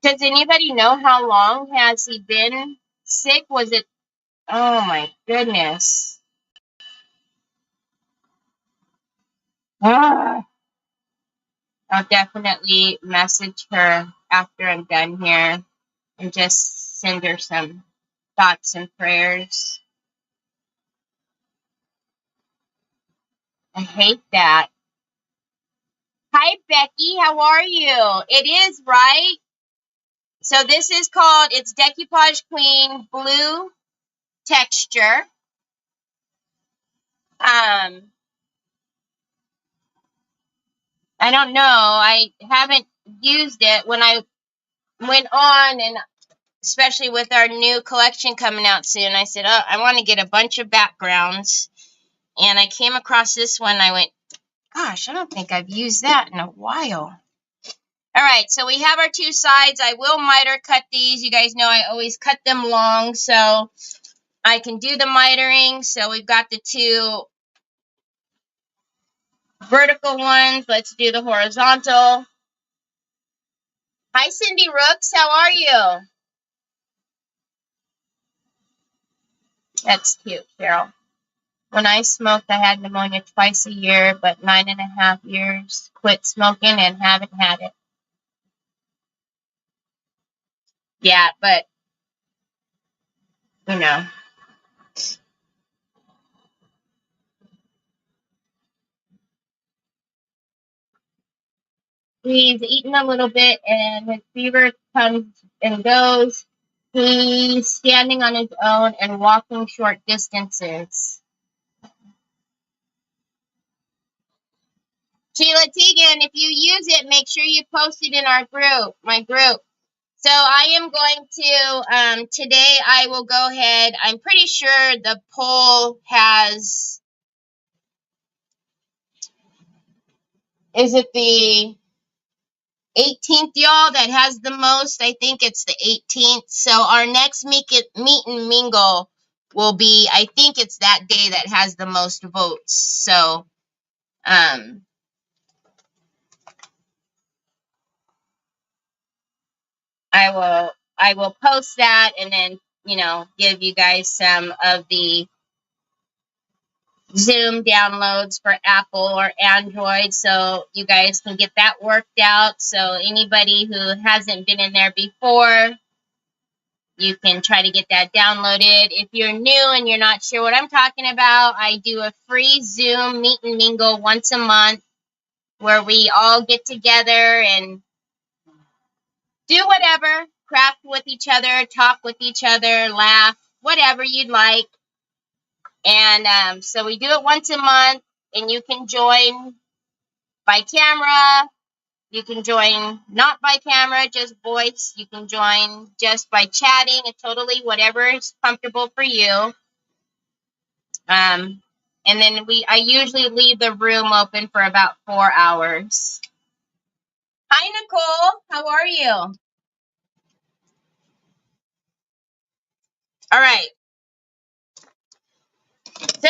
Does anybody know how long has he been sick? Was it? Oh my goodness. Ah. I'll definitely message her after I'm done here and just send her some thoughts and prayers. I hate that. Hi, Becky. How are you? It is, right? So this is called, it's Decoupage Queen Blue Texture. I don't know. I haven't used it when I went on, and especially with our new collection coming out soon, I said, oh, I want to get a bunch of backgrounds. And I came across this one. I went, gosh, I don't think I've used that in a while. All right, so we have our two sides. I will miter cut these. You guys know I always cut them long so I can do the mitering. So we've got the two vertical ones. Let's do the horizontal. Hi, Cindy Rooks. How are you? That's cute, Carol. When I smoked, I had pneumonia twice a year, but 9.5 years. Quit smoking and haven't had it. Yeah, but, you know. He's eaten a little bit, and his fever comes and goes. He's standing on his own and walking short distances. Sheila Tegan, if you use it, make sure you post it in our group, my group. So I am going to, today I will go ahead. I'm pretty sure the poll has, is it the 18th, y'all, that has the most. I think it's the 18th. So our next meet and mingle will be, I think it's that day that has the most votes. So I will post that and then, you know, give you guys some of the Zoom downloads for Apple or Android so you guys can get that worked out. So anybody who hasn't been in there before, you can try to get that downloaded. If you're new and you're not sure what I'm talking about, I do a free Zoom meet and mingle once a month where we all get together and do whatever, craft with each other, talk with each other, laugh, whatever you'd like. And so we do it once a month, and you can join by camera. You can join not by camera, just voice. You can join just by chatting, and totally whatever is comfortable for you. And then I usually leave the room open for about 4 hours. Hi, Nicole. How are you? All right. So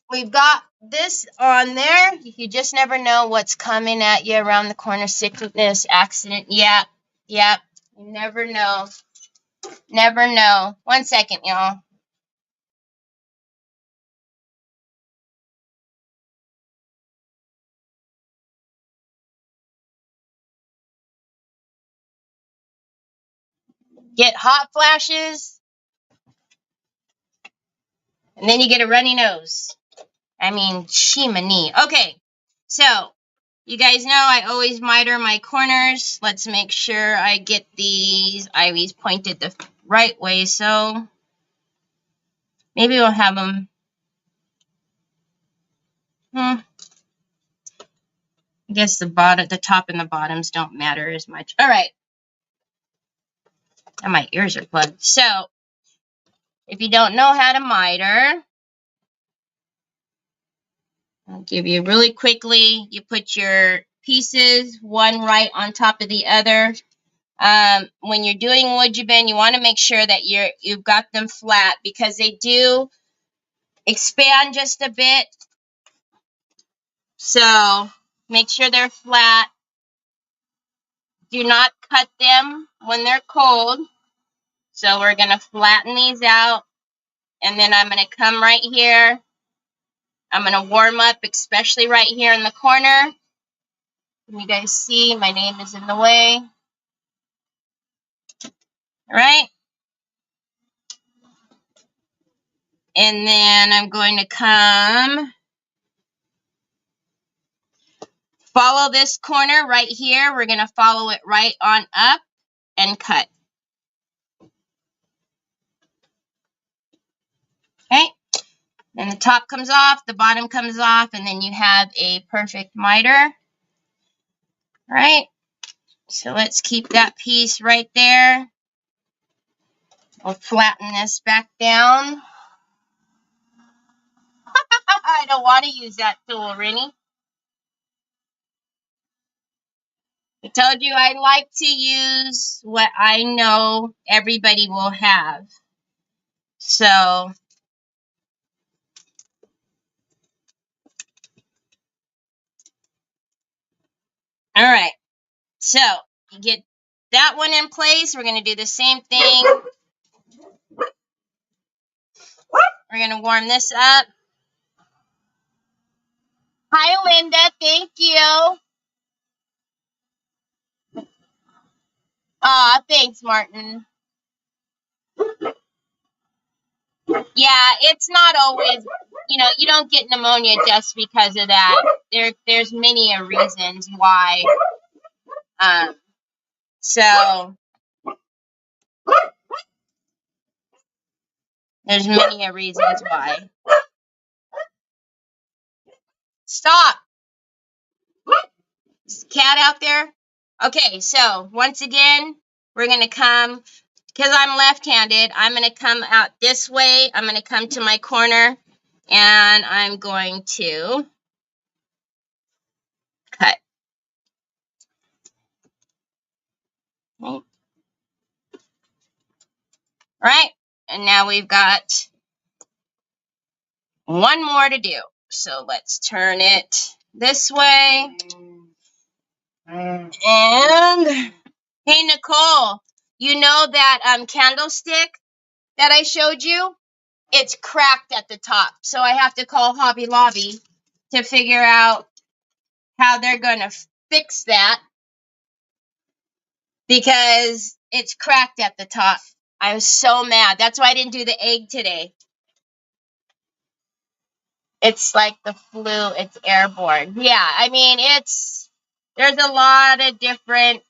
we've got this on there. You just never know what's coming at you around the corner. Sickness, accident. Yep. You never know. Never know. 1 second, y'all. Get hot flashes, and then you get a runny nose. I mean, shimmy. Okay, so you guys know I always miter my corners. Let's make sure I get these ivies pointed the right way. So maybe we'll have them. I guess the top and the bottoms don't matter as much. All right. And my ears are plugged. So if you don't know how to miter, I'll give you really quickly. You put your pieces one right on top of the other. When you're doing woodjebin, you want to make sure that you've got them flat because they do expand just a bit. So make sure they're flat. Do not cut them when they're cold. So we're going to flatten these out. And then I'm going to come right here. I'm going to warm up, especially right here in the corner. Can you guys see? My name is in the way. All right. And then I'm going to come follow this corner right here. We're going to follow it right on up and cut. Okay. Then the top comes off, the bottom comes off, and then you have a perfect miter. All right. So let's keep that piece right there. We'll flatten this back down. I don't want to use that tool, Rennie. I told you I like to use what I know everybody will have. So, all right. So, you get that one in place. We're going to do the same thing. We're going to warm this up. Hi, Linda. Thank you. Aw, thanks, Martin. Yeah, it's not always, you don't get pneumonia just because of that. There's many reasons why. So there's many reasons why. Stop. Is the cat out there? Okay, so once again, we're going to come, because I'm left-handed, I'm going to come out this way. I'm going to come to my corner, and I'm going to cut. Right. Right. And now we've got one more to do. So let's turn it this way. And hey, Nicole, you know that candlestick that I showed you? It's cracked at the top. So I have to call Hobby Lobby to figure out how they're going to fix that because it's cracked at the top. I was so mad. That's why I didn't do the egg today. It's like the flu. It's airborne. Yeah, I mean, there's a lot of different,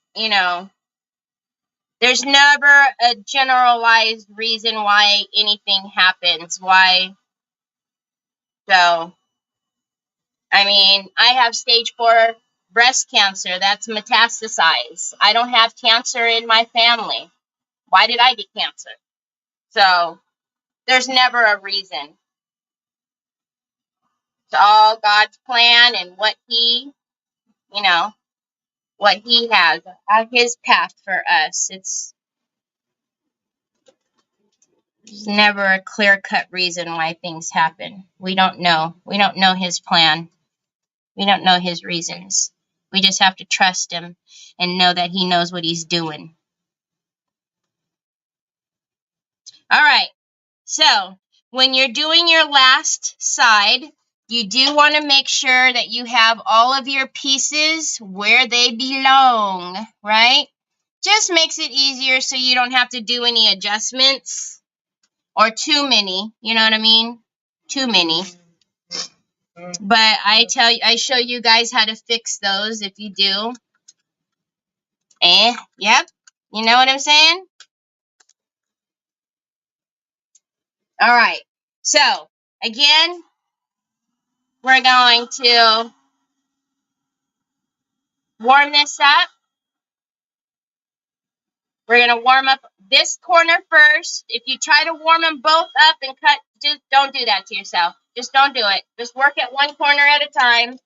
there's never a generalized reason why anything happens. Why? So, I mean, I have stage 4 breast cancer. That's metastasized. I don't have cancer in my family. Why did I get cancer? So, there's never a reason. It's all God's plan and what He has on His path for us. There's never a clear-cut reason why things happen. We don't know. We don't know His plan. We don't know His reasons. We just have to trust Him and know that He knows what He's doing. All right. So, when you're doing your last side, you do want to make sure that you have all of your pieces where they belong, right? Just makes it easier so you don't have to do any adjustments or too many, you know what I mean? Too many. But I show you guys how to fix those if you do. Yep. You know what I'm saying? All right. So, again, we're going to warm this up. We're going to warm up this corner first. If you try to warm them both up and cut, just don't do that to yourself. Just don't do it. Just work at one corner at a time.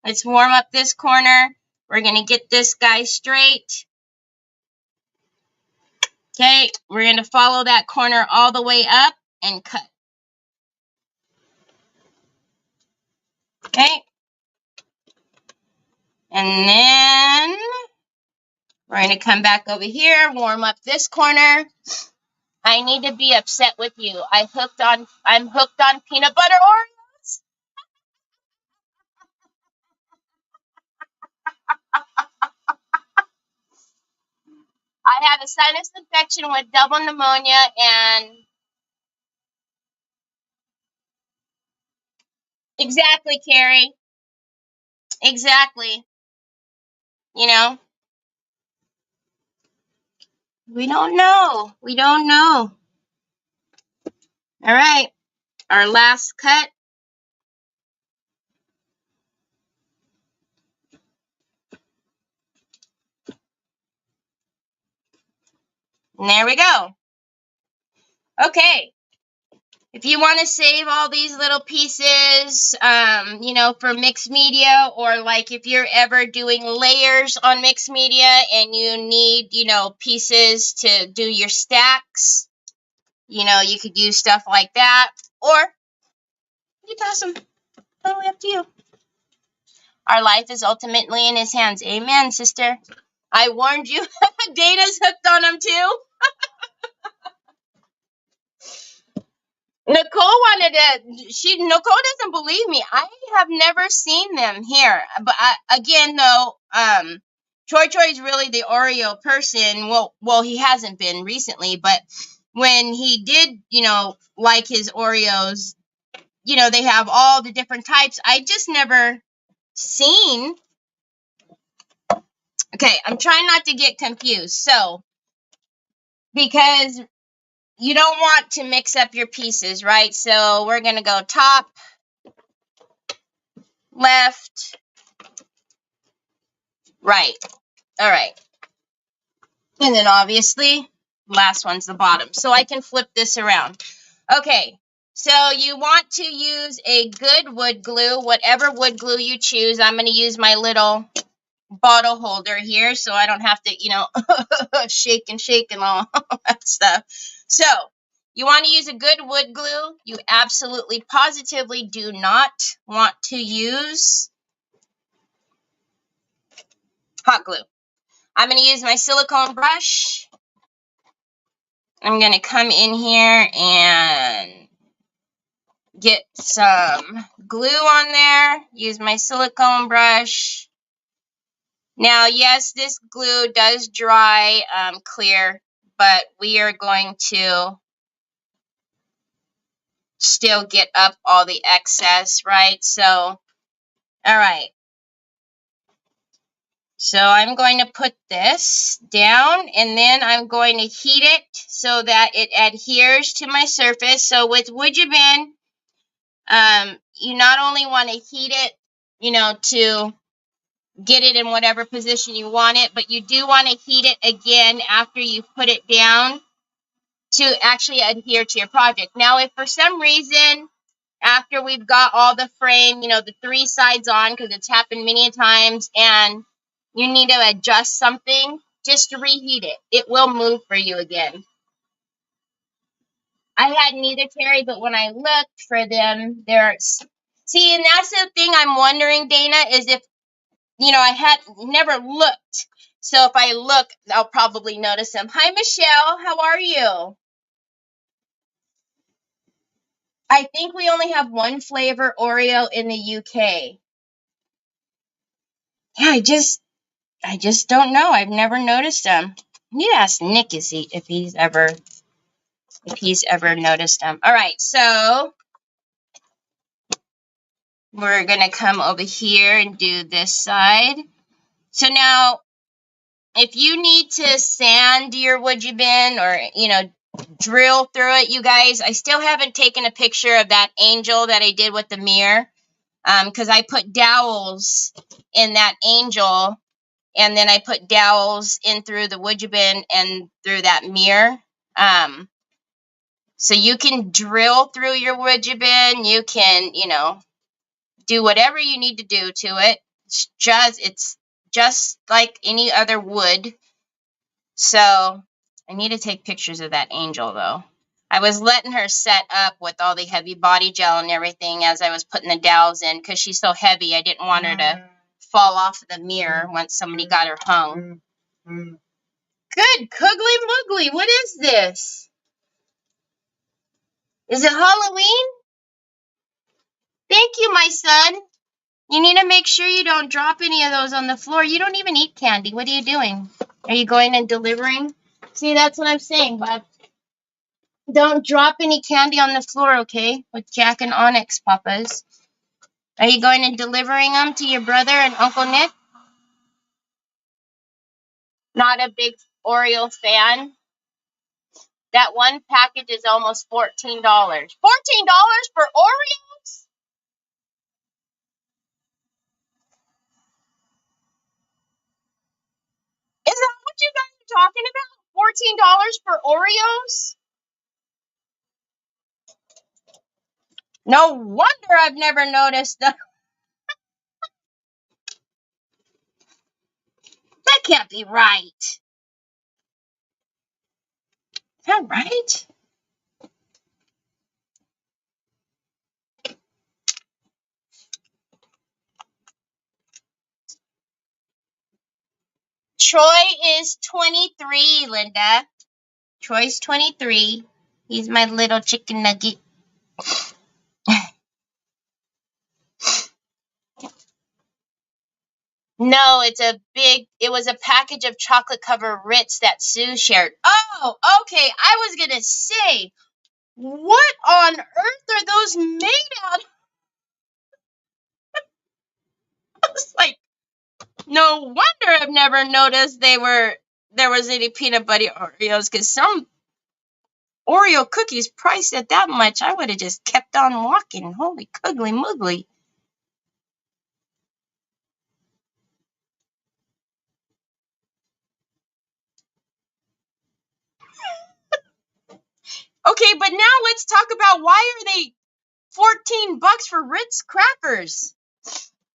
Let's warm up this corner. We're going to get this guy straight. Okay, we're going to follow that corner all the way up and cut. Okay. And then we're going to come back over here, warm up this corner. I need to be upset with you. I'm hooked on peanut butter Oreos. I had a sinus infection with double pneumonia and exactly, Carrie. Exactly. We don't know. We don't know. All right. Our last cut. And there we go. Okay. If you want to save all these little pieces, for mixed media, or like if you're ever doing layers on mixed media and you need, pieces to do your stacks, you could use stuff like that, or you toss them. Totally up to you. Our life is ultimately in His hands. Amen, sister. I warned you. Dana's hooked on them too. Nicole doesn't believe me. I have never seen them here. But again, though, Troy is really the Oreo person. Well, he hasn't been recently, but when he did, like his Oreos, they have all the different types. I just never seen. Okay, I'm trying not to get confused. So, because you don't want to mix up your pieces, right? So we're going to go top, left, right. All right. And then obviously, last one's the bottom. So I can flip this around. Okay. So you want to use a good wood glue, whatever wood glue you choose. I'm going to use my little bottle holder here, so I don't have to, you know, shake and all that stuff. So you want to use a good wood glue. You absolutely positively do not want to use hot glue. I'm going to use my silicone brush. I'm going to come in here and get some glue on there. Use my silicone brush. Now, yes, this glue does dry clear, but we are going to still get up all the excess, right? So, all right. So I'm going to put this down, and then I'm going to heat it so that it adheres to my surface. So with Woodjabin, you not only want to heat it, you know, to get it in whatever position you want it, but you do want to heat it again after you put it down to actually adhere to your project. Now, if for some reason, after we've got all the frame, you know, the 3 sides on, because it's happened many times, and you need to adjust something, just reheat it. It will move for you again. I had neither, Terry, but when I looked for them, there's... See, and that's the thing I'm wondering, Dana, is if, you know, I had never looked. So if I look, I'll probably notice them. Hi, Michelle. How are you? I think we only have one flavor Oreo in the UK. Yeah, I just don't know. I've never noticed them. I need to ask Nick if he's ever noticed them. All right, so we're gonna come over here and do this side. So now, if you need to sand your Woodjabin or, you know, drill through it, you guys, I still haven't taken a picture of that angel that I did with the mirror, because I put dowels in that angel, and then I put dowels in through the Woodjabin and through that mirror. So you can drill through your Woodjabin, you can, you know, do whatever you need to do to it. It's just like any other wood. So I need to take pictures of that angel, though. I was letting her set up with all the heavy body gel and everything as I was putting the dowels in, because she's so heavy. I didn't want her to fall off the mirror once somebody got her hung. Good, Cuggly Muggly. What is this? Is it Halloween? Thank you, my son. You need to make sure you don't drop any of those on the floor. You don't even eat candy. What are you doing? Are you going and delivering? See, that's what I'm saying, Bob. Don't drop any candy on the floor, okay? With Jack and Onyx, Papas. Are you going and delivering them to your brother and Uncle Nick? Not a big Oreo fan. That one package is almost $14. $14 for Oreos? Is that what you guys are talking about? $14 for Oreos? No wonder I've never noticed them. That can't be right. Is that right? Troy is 23, Linda. Troy's 23. He's my little chicken nugget. No, it was a package of chocolate covered Ritz that Sue shared. Oh, okay. I was going to say, what on earth are those made out of? I was like, no wonder I've never noticed there was any peanut butter Oreos, because some Oreo cookies priced at that much, I would have just kept on walking. Holy cuggly muggly. Okay, but now let's talk about why are they $14 for Ritz crackers?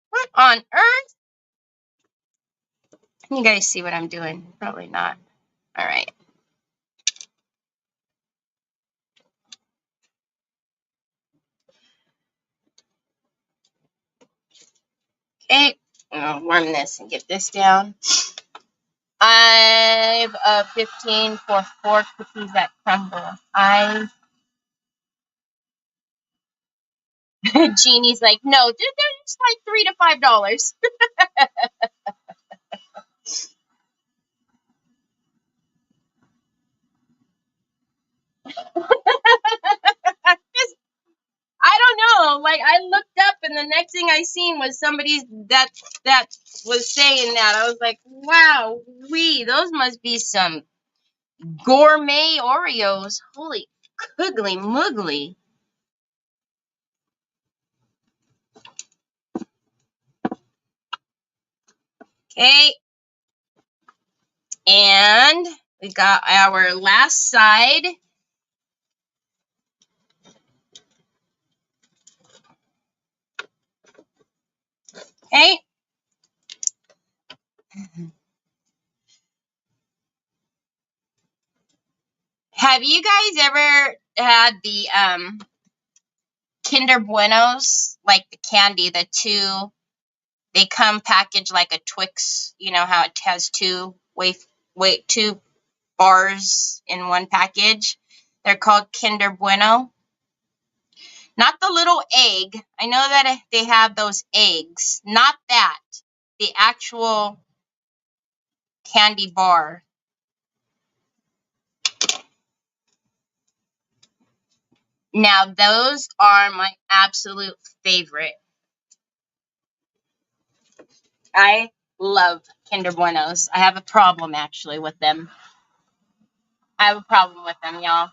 What on earth? You guys see what I'm doing? Probably not. All right. Okay. I'll warm this and get this down. 5 of 15 for 4 cookies that crumble. Jeannie's like, no, they're just like $3 to $5. I don't know. Like, I looked up and the next thing I seen was somebody that was saying that. I was like, wow, those must be some gourmet Oreos. Holy coogly moogly. Okay. And we got our last side. Okay. Have you guys ever had the Kinder Buenos, like the candy, the two, they come packaged like a Twix, you know how it has two bars in one package? They're called Kinder Bueno. Not the little egg. I know that they have those eggs. Not that. The actual candy bar. Now, those are my absolute favorite. I love Kinder Buenos. I have a problem, actually, with them. I have a problem with them, y'all.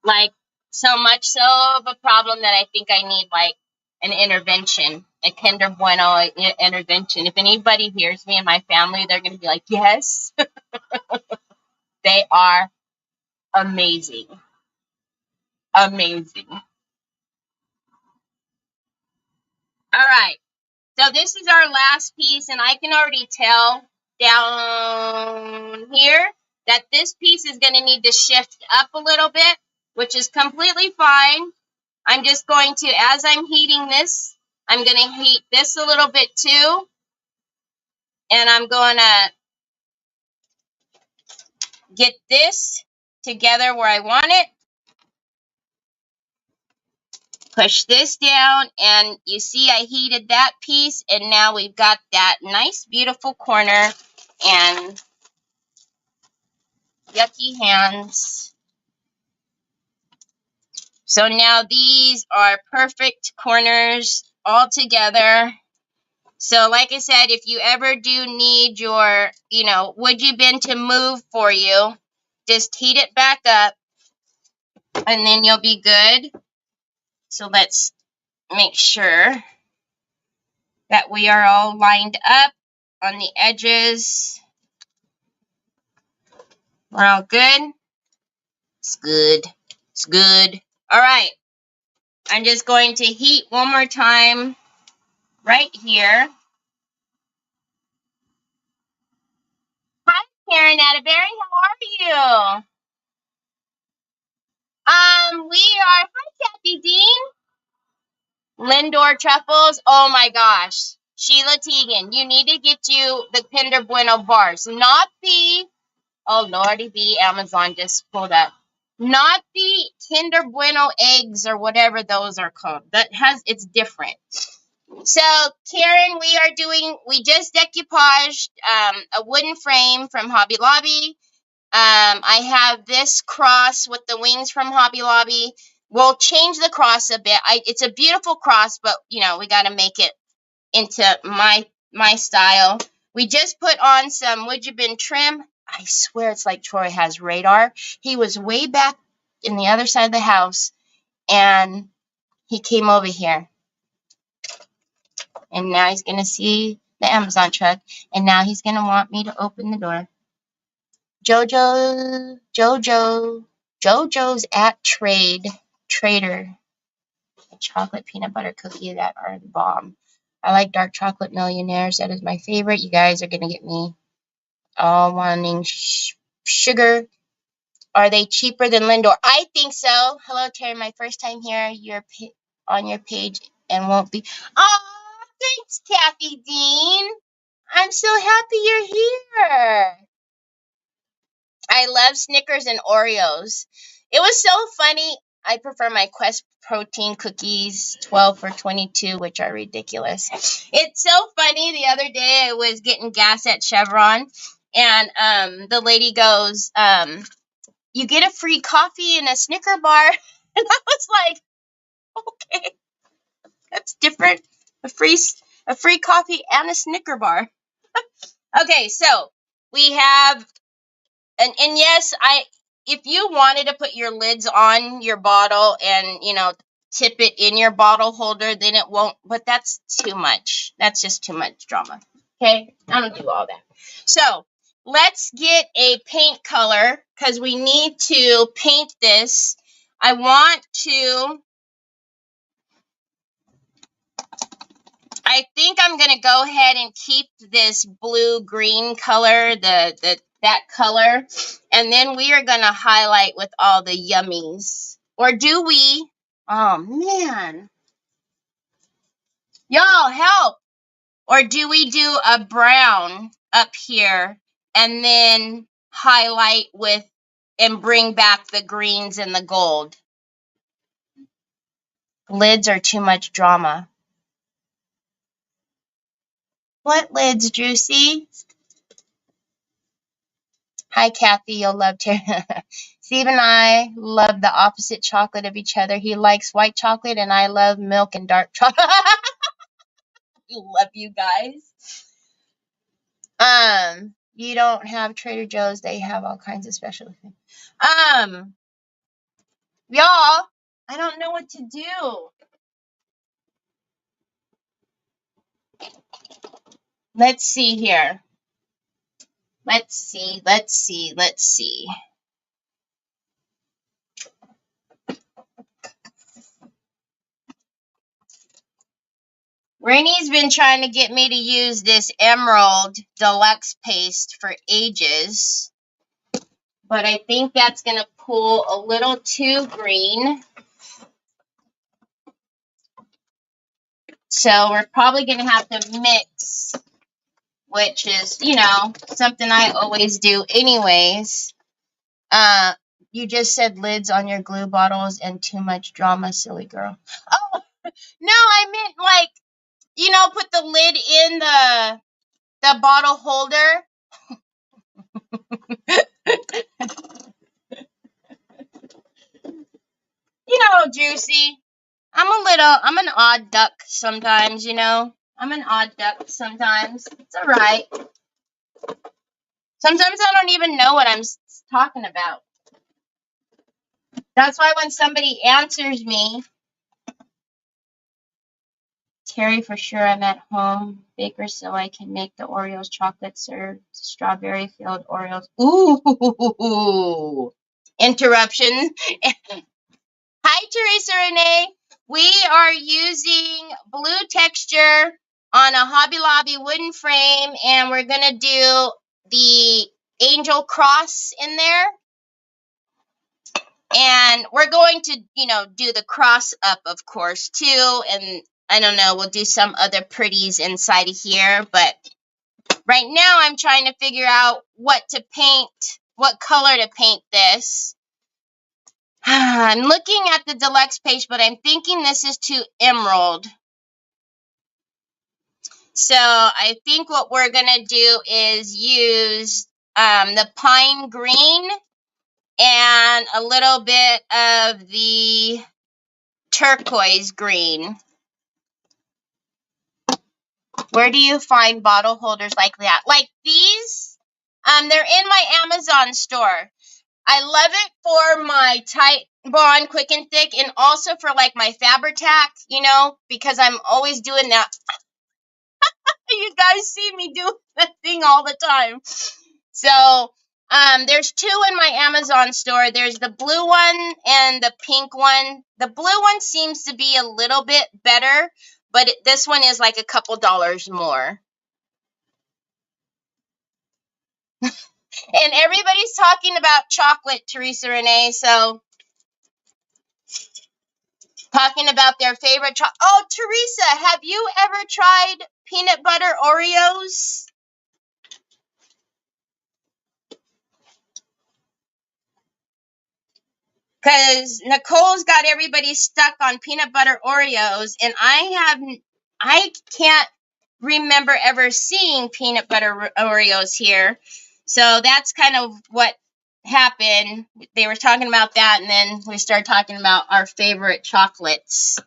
Like, so much so of a problem that I think I need, like, an intervention, a Kinder Bueno intervention. If anybody hears me in my family, they're going to be like, yes. They are amazing. Amazing. All right. So this is our last piece, and I can already tell down here that this piece is going to need to shift up a little bit, which is completely fine. I'm just going to, as I'm heating this, I'm going to heat this a little bit too. And I'm going to get this together where I want it. Push this down, and you see I heated that piece, and now we've got that nice, beautiful corner, and yucky hands. So now these are perfect corners all together. So like I said, if you ever do need your, wood you bin to move for you, just heat it back up, and then you'll be good. So let's make sure that we are all lined up on the edges. We're all good. It's good. It's good. All right. I'm just going to heat one more time right here. Hi, Karen Atterbury. How are you? We are, hi, Kathy Dean. Lindor truffles. Oh my gosh. Sheila Teagan, you need to get you the Kinder Bueno bars. Not the, oh lordy be, Amazon just pulled up. Not the Kinder Bueno eggs or whatever those are called. It's different. So, Karen, we just decoupaged a wooden frame from Hobby Lobby. I have this cross with the wings from Hobby Lobby. We'll change the cross a bit. It's a beautiful cross, but, we got to make it into my style. We just put on some Would You Bin trim. I swear it's like Troy has radar. He was way back in the other side of the house, and he came over here. And now he's going to see the Amazon truck, and now he's going to want me to open the door. Jojo's at Trader. A chocolate peanut butter cookie that are the bomb. I like dark chocolate millionaires. That is my favorite. You guys are going to get me all wanting sugar. Are they cheaper than Lindor? I think so. Hello, Terry. My first time here. You're on your page and won't be. Oh, thanks, Kathy Dean. I'm so happy you're here. I love Snickers and Oreos. It was so funny. I prefer my Quest protein cookies, 12 for 22, which are ridiculous. It's so funny. The other day I was getting gas at Chevron, and the lady goes, you get a free coffee and a Snicker bar. And I was like, okay, that's different. A free coffee and a Snicker bar. Okay, so we have, and yes, if you wanted to put your lids on your bottle and, tip it in your bottle holder, then it won't, but that's too much. That's just too much drama. Okay, I don't do all that. So let's get a paint color because we need to paint this. I think I'm going to go ahead and keep this blue-green color, that color, and then we are going to highlight with all the yummies. Or do we? Oh, man. Y'all, help. Or do we do a brown up here and then highlight with and bring back the greens and the gold? Lids are too much drama. What lids, Juicy? Hi, Kathy. You'll love Terry. Steve and I love the opposite chocolate of each other. He likes white chocolate, and I love milk and dark chocolate. Love you guys. You don't have Trader Joe's. They have all kinds of special things. Y'all, I don't know what to do. Let's see here. Let's see. Rainy's been trying to get me to use this Emerald Deluxe paste for ages, but I think that's going to pull a little too green. So we're probably going to have to mix, which is, something I always do anyways. You just said lids on your glue bottles and too much drama, silly girl. Oh, no, I meant put the lid in the bottle holder. Juicy. I'm an odd duck sometimes, I'm an odd duck sometimes. It's all right. Sometimes I don't even know what I'm talking about. That's why when somebody answers me, Terry, for sure I'm at home baker, so I can make the Oreos chocolate served strawberry filled Oreos. Ooh, interruption. Hi, Teresa Renee. We are using blue texture on a Hobby Lobby wooden frame, and we're going to do the angel cross in there. And we're going to, do the cross up, of course, too. And I don't know, we'll do some other pretties inside of here. But right now I'm trying to figure out what color to paint this. I'm looking at the deluxe page, but I'm thinking this is too emerald. So I think what we're going to do is use the pine green and a little bit of the turquoise green. Where do you find bottle holders like that? Like these? They're in my Amazon store. I love it for my tight bond, quick and thick, and also for my Fabri-Tac, because I'm always doing that. You guys see me do that thing all the time. So, there's two in my Amazon store. There's the blue one and the pink one. The blue one seems to be a little bit better, but this one is like a couple dollars more. And everybody's talking about chocolate, Teresa Renee. So, talking about their favorite chocolate. Oh, Teresa, have you ever tried peanut butter Oreos? Because Nicole's got everybody stuck on peanut butter Oreos, and I can't remember ever seeing peanut butter Oreos here. So that's kind of what happened. They were talking about that, and then we started talking about our favorite chocolates.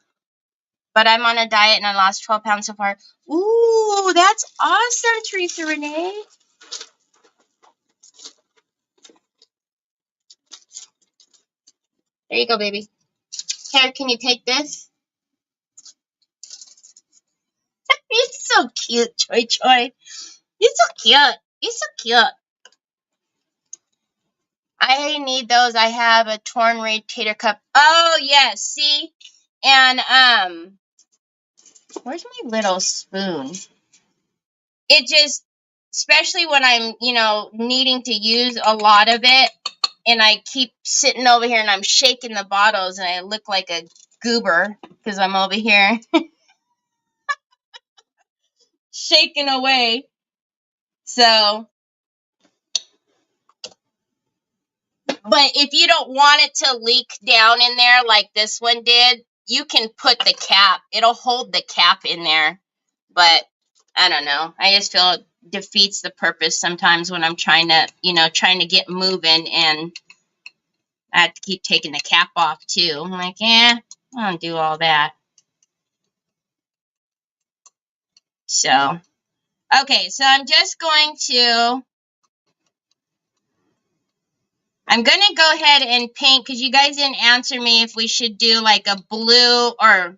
But I'm on a diet, and I lost 12 pounds so far. Ooh, that's awesome, Teresa Renee. There you go, baby. Here, can you take this? He's so cute, Choi Choi. He's so cute. He's so cute. I need those. I have a torn radiator cup. Oh, yes. See? And, where's my little spoon? It just, especially when I'm, needing to use a lot of it, and I keep sitting over here and I'm shaking the bottles, and I look like a goober because I'm over here shaking away. So, but if you don't want it to leak down in there like this one did, you can put the cap. It'll hold the cap in there. But I don't know. I just feel it defeats the purpose sometimes when I'm trying to get moving, and I have to keep taking the cap off too. I'm like, I don't do all that. So, okay, so I'm going to go ahead and paint, because you guys didn't answer me if we should do like a blue or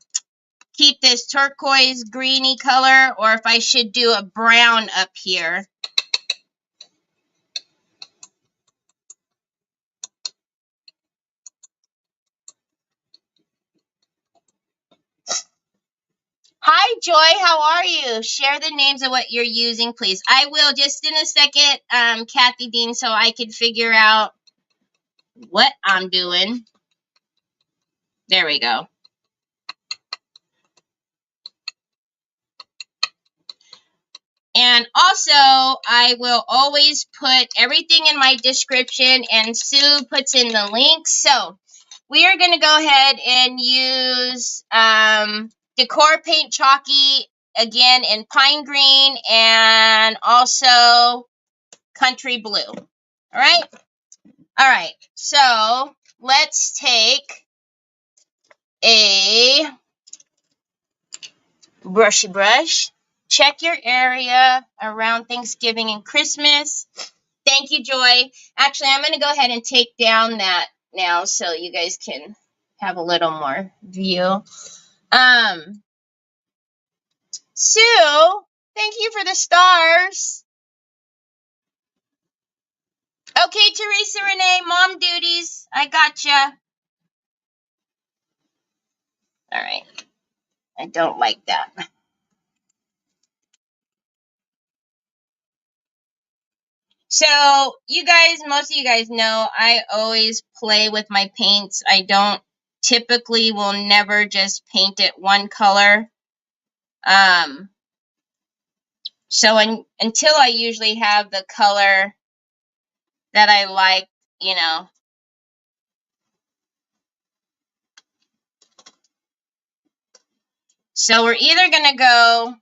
keep this turquoise greeny color, or if I should do a brown up here. Hi, Joy. How are you? Share the names of what you're using, please. I will just in a second, Kathy Dean, so I can figure out what I'm doing. There we go. And also, I will always put everything in my description, and Sue puts in the links. So we are going to go ahead and use Decor Paint Chalky again in Pine Green, and also Country Blue. All right? All right. So let's take a brushy brush. Check your area around Thanksgiving and Christmas. Thank you, Joy. Actually, I'm going to go ahead and take down that now so you guys can have a little more view. Sue, thank you for the stars. Okay, Teresa Renee, mom duties. I gotcha. All right. I don't like that. So, most of you guys know, I always play with my paints. I don't will never just paint it one color. So until I usually have the color that I like, So we're either going to go,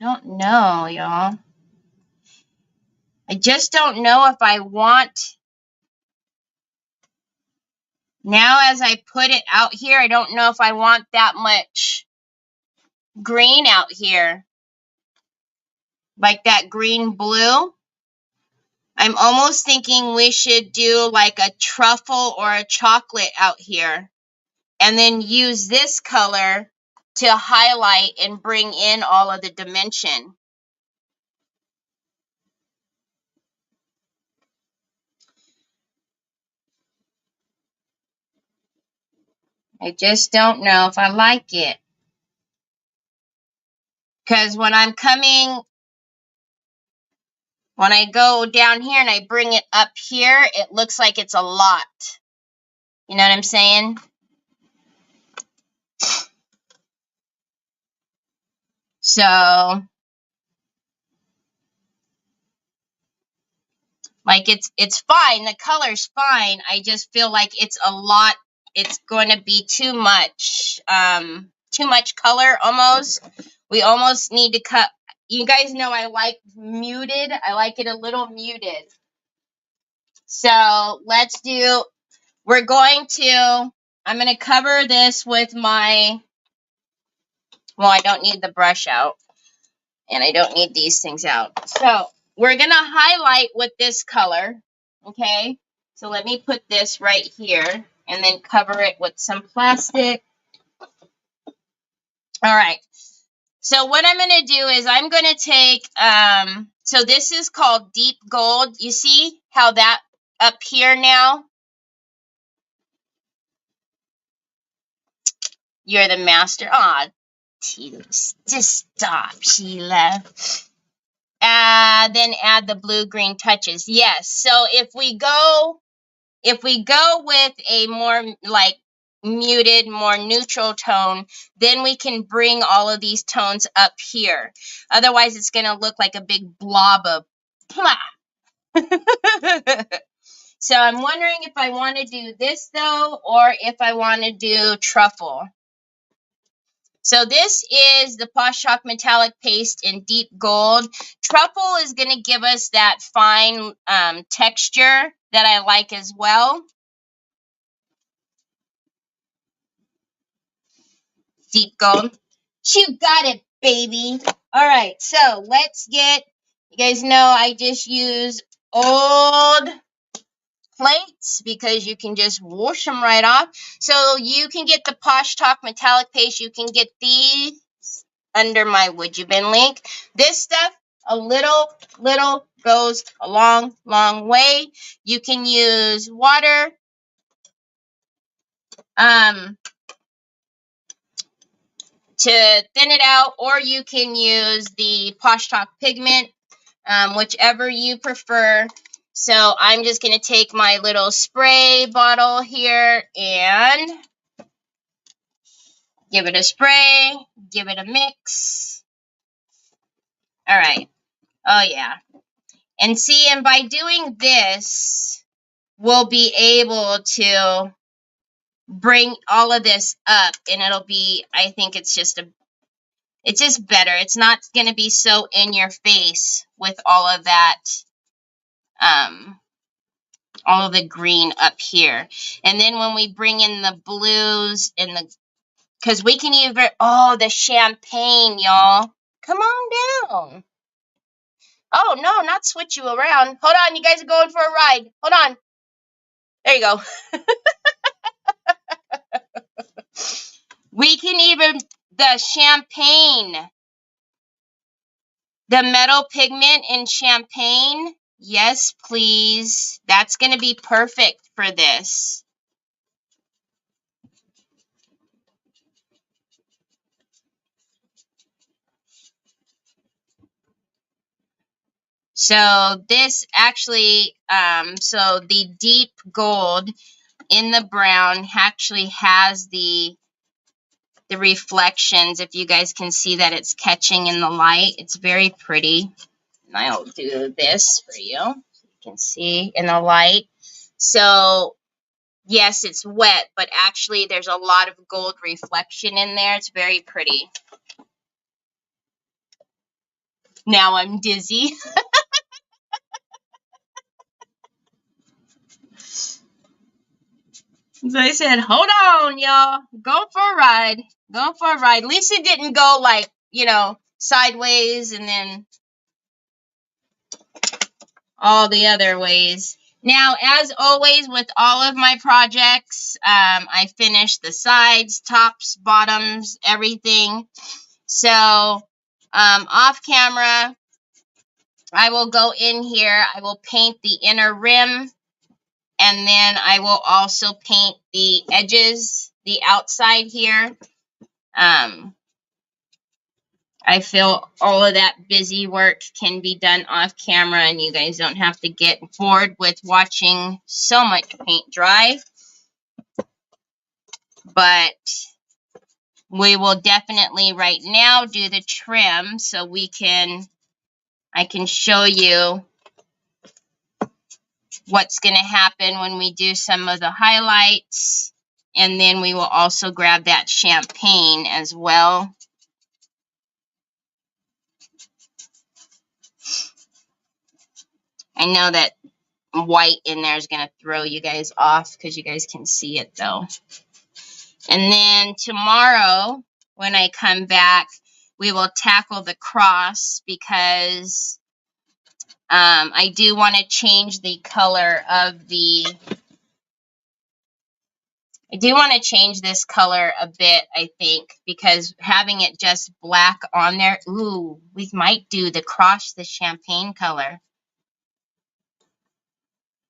don't know, y'all. I just don't know if I want, now as I put it out here, I don't know if I want that much green out here. Like that green blue. I'm almost thinking we should do like a truffle or a chocolate out here. And then use this color to highlight and bring in all of the dimension. I just don't know if I like it. Because when I go down here and I bring it up here, it looks like it's a lot. You know what I'm saying? So, like, it's fine. The color's fine. I just feel like it's a lot. It's going to be too much color almost. We almost need to cut. You guys know I like muted. I like it a little muted. So I'm going to cover this with my, well, I don't need the brush out. And I don't need these things out. So we're going to highlight with this color. Okay. So let me put this right here and then cover it with some plastic. All right. So what I'm going to do is I'm going to take, so this is called Deep Gold. You see how that up here now? You're the master. Aw, just stop, Sheila. Then add the blue-green touches. Yes. So if we go with a more like muted, more neutral tone, then we can bring all of these tones up here. Otherwise, it's going to look like a big blob of blah. So I'm wondering if I want to do this, though, or if I want to do truffle. So this is the Posh Chalk Metallic Paste in Deep Gold. Truffle is going to give us that fine texture that I like as well. Deep Gold. You got it, baby. All right, so let's get, you guys know I just use old plates because you can just whoosh them right off. So you can get the Posh Chalk Metallic Paste. You can get these under my Would You Bin link. This stuff, a little goes a long way. You can use water. To thin it out, or you can use the Posh Chalk pigment, whichever you prefer. So I'm just going to take my little spray bottle here and give it a spray, give it a mix. All right. Oh, yeah. And see, and by doing this, we'll be able to bring all of this up, and it'll be, I think it's just better. It's not going to be so in your face with all of that, all of the green up here. And then when we bring in the blues because we can even, the champagne, y'all. Come on down. Oh, no, not switch you around. Hold on, you guys are going for a ride. Hold on. There you go. We can even, the champagne, the metal pigment in champagne. Yes, please. That's going to be perfect for this. So this actually, so the deep gold in the brown actually has the reflections. If you guys can see that it's catching in the light, it's very pretty. And I'll do this for you so you can see in the light. So yes, it's wet, but actually there's a lot of gold reflection in there. It's very pretty. Now I'm dizzy. So I said, hold on, y'all. Go for a ride. Go for a ride. At least it didn't go like, sideways and then all the other ways. Now, as always with all of my projects, I finish the sides, tops, bottoms, everything. So off camera, I will go in here. I will paint the inner rim. And then I will also paint the edges, the outside here. I feel all of that busy work can be done off camera and you guys don't have to get bored with watching so much paint dry. But we will definitely right now do the trim so I can show you what's going to happen when we do some of the highlights. And then we will also grab that champagne as well. I know that white in there is going to throw you guys off because you guys can see it though. And then tomorrow when I come back, we will tackle the cross because I do want to change the color of the... I do want to change this color a bit, I think, because having it just black on there, ooh, we might do the champagne color.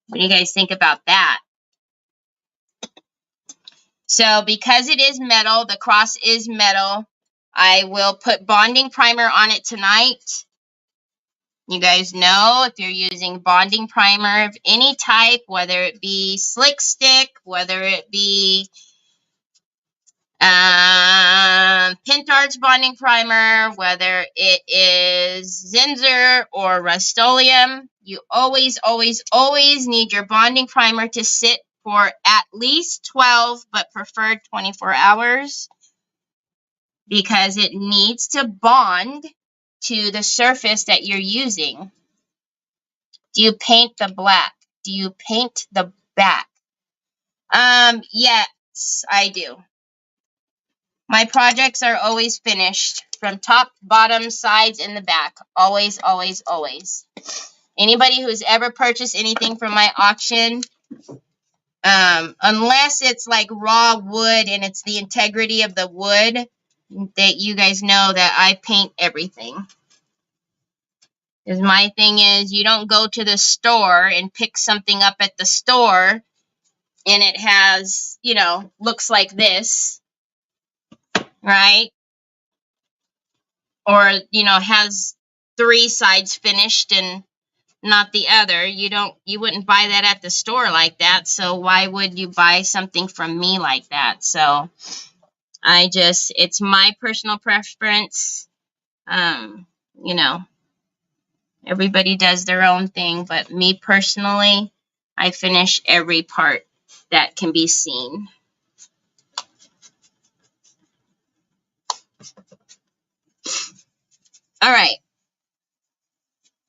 What do you guys think about that? So because it is metal, the cross is metal, I will put bonding primer on it tonight. You guys know if you're using bonding primer of any type, whether it be Slick Stick, whether it be Pentart's bonding primer, whether it is Zinsser or Rust-Oleum, you always, always, always need your bonding primer to sit for at least 12, but preferred 24 hours because it needs to bond to the surface that you're using. Do you paint the black? Do you paint the back? Yes, I do. My projects are always finished from top, bottom, sides, and the back. Always, always, always. Anybody who's ever purchased anything from my auction, unless it's like raw wood and it's the integrity of the wood, that you guys know that I paint everything. Because my thing is, you don't go to the store and pick something up at the store and it has, you know, looks like this, right? Or, you know, has 3 sides finished and not the other. You wouldn't buy that at the store like that. So why would you buy something from me like that? So it's my personal preference. You know, everybody does their own thing, but me personally, I finish every part that can be seen. All right.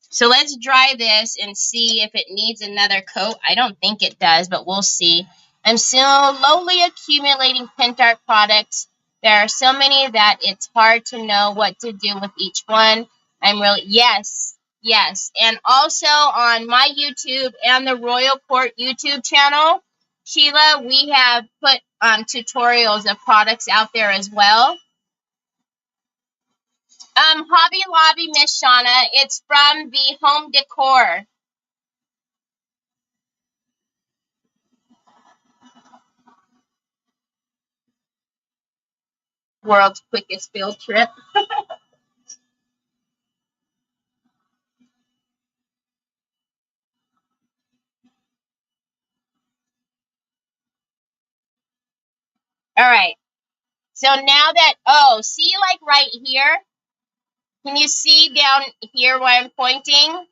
So let's dry this and see if it needs another coat. I don't think it does, but we'll see. I'm slowly accumulating Pentart products. There are so many that it's hard to know what to do with each one. Yes. And also on my YouTube and the Royal Court YouTube channel, Sheila, we have put tutorials of products out there as well. Hobby Lobby, Miss Shauna. It's from the home decor. World's quickest field trip. All right. So now that, see like right here? Can you see down here where I'm pointing?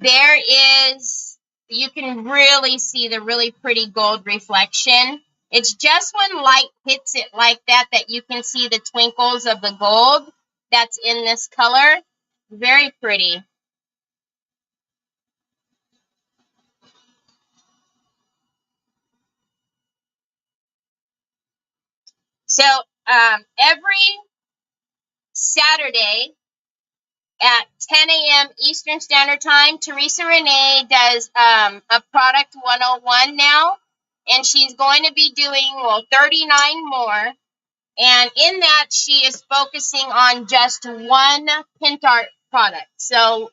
There is, you can really see the really pretty gold reflection. It's just when light hits it like that that you can see the twinkles of the gold that's in this color. Very pretty. So every Saturday at 10 a.m. Eastern Standard Time, Teresa Renee does a product 101 now, and she's going to be doing 39 more. And in that, she is focusing on just one Pentart product. So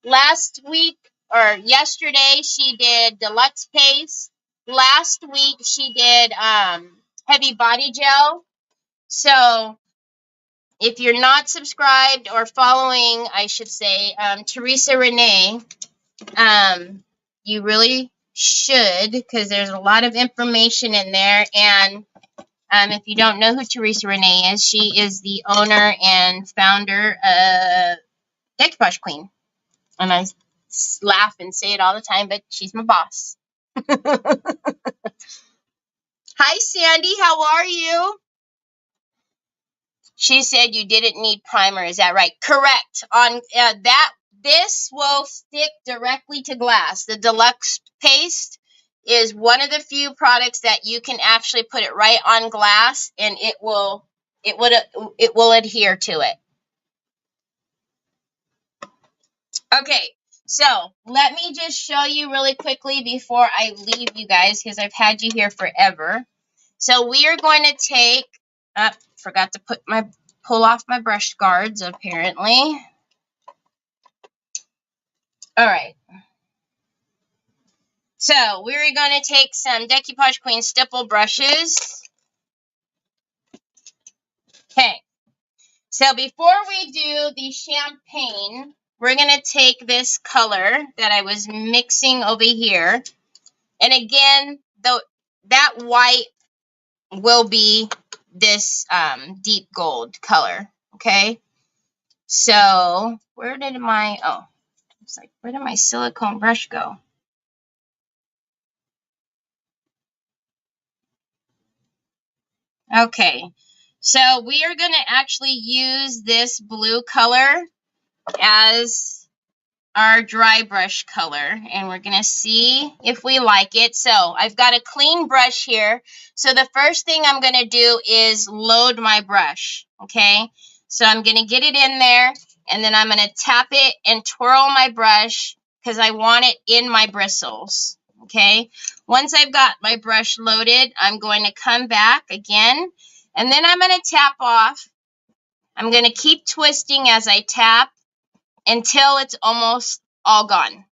last week or yesterday, she did Deluxe Paste. Last week, she did Heavy Body Gel. So if you're not subscribed or following, I should say, Teresa Renee, you really should, because there's a lot of information in there. And if you don't know who Teresa Renee is, she is the owner and founder of Decoupage Queen. And I laugh and say it all the time, but she's my boss. Hi, Sandy. How are you? She said you didn't need primer. Is that right? Correct. On this will stick directly to glass. The deluxe paste is one of the few products that you can actually put it right on glass, and it will adhere to it. Okay, so let me just show you really quickly before I leave you guys, because I've had you here forever. So we are going to take, forgot to pull off my brush guards apparently. All right. So we're going to take some Decoupage Queen stipple brushes. Okay. So before we do the champagne, we're going to take this color that I was mixing over here. And again, that white will be this deep gold color. Okay. So where did my silicone brush go? Okay, so we are going to actually use this blue color as our dry brush color, and we're going to see if we like it. So I've got a clean brush here. So the first thing I'm going to do is load my brush. Okay, so I'm going to get it in there, and then I'm going to tap it and twirl my brush because I want it in my bristles. Okay, once I've got my brush loaded, I'm going to come back again, and then I'm going to tap off. I'm going to keep twisting as I tap until it's almost all gone.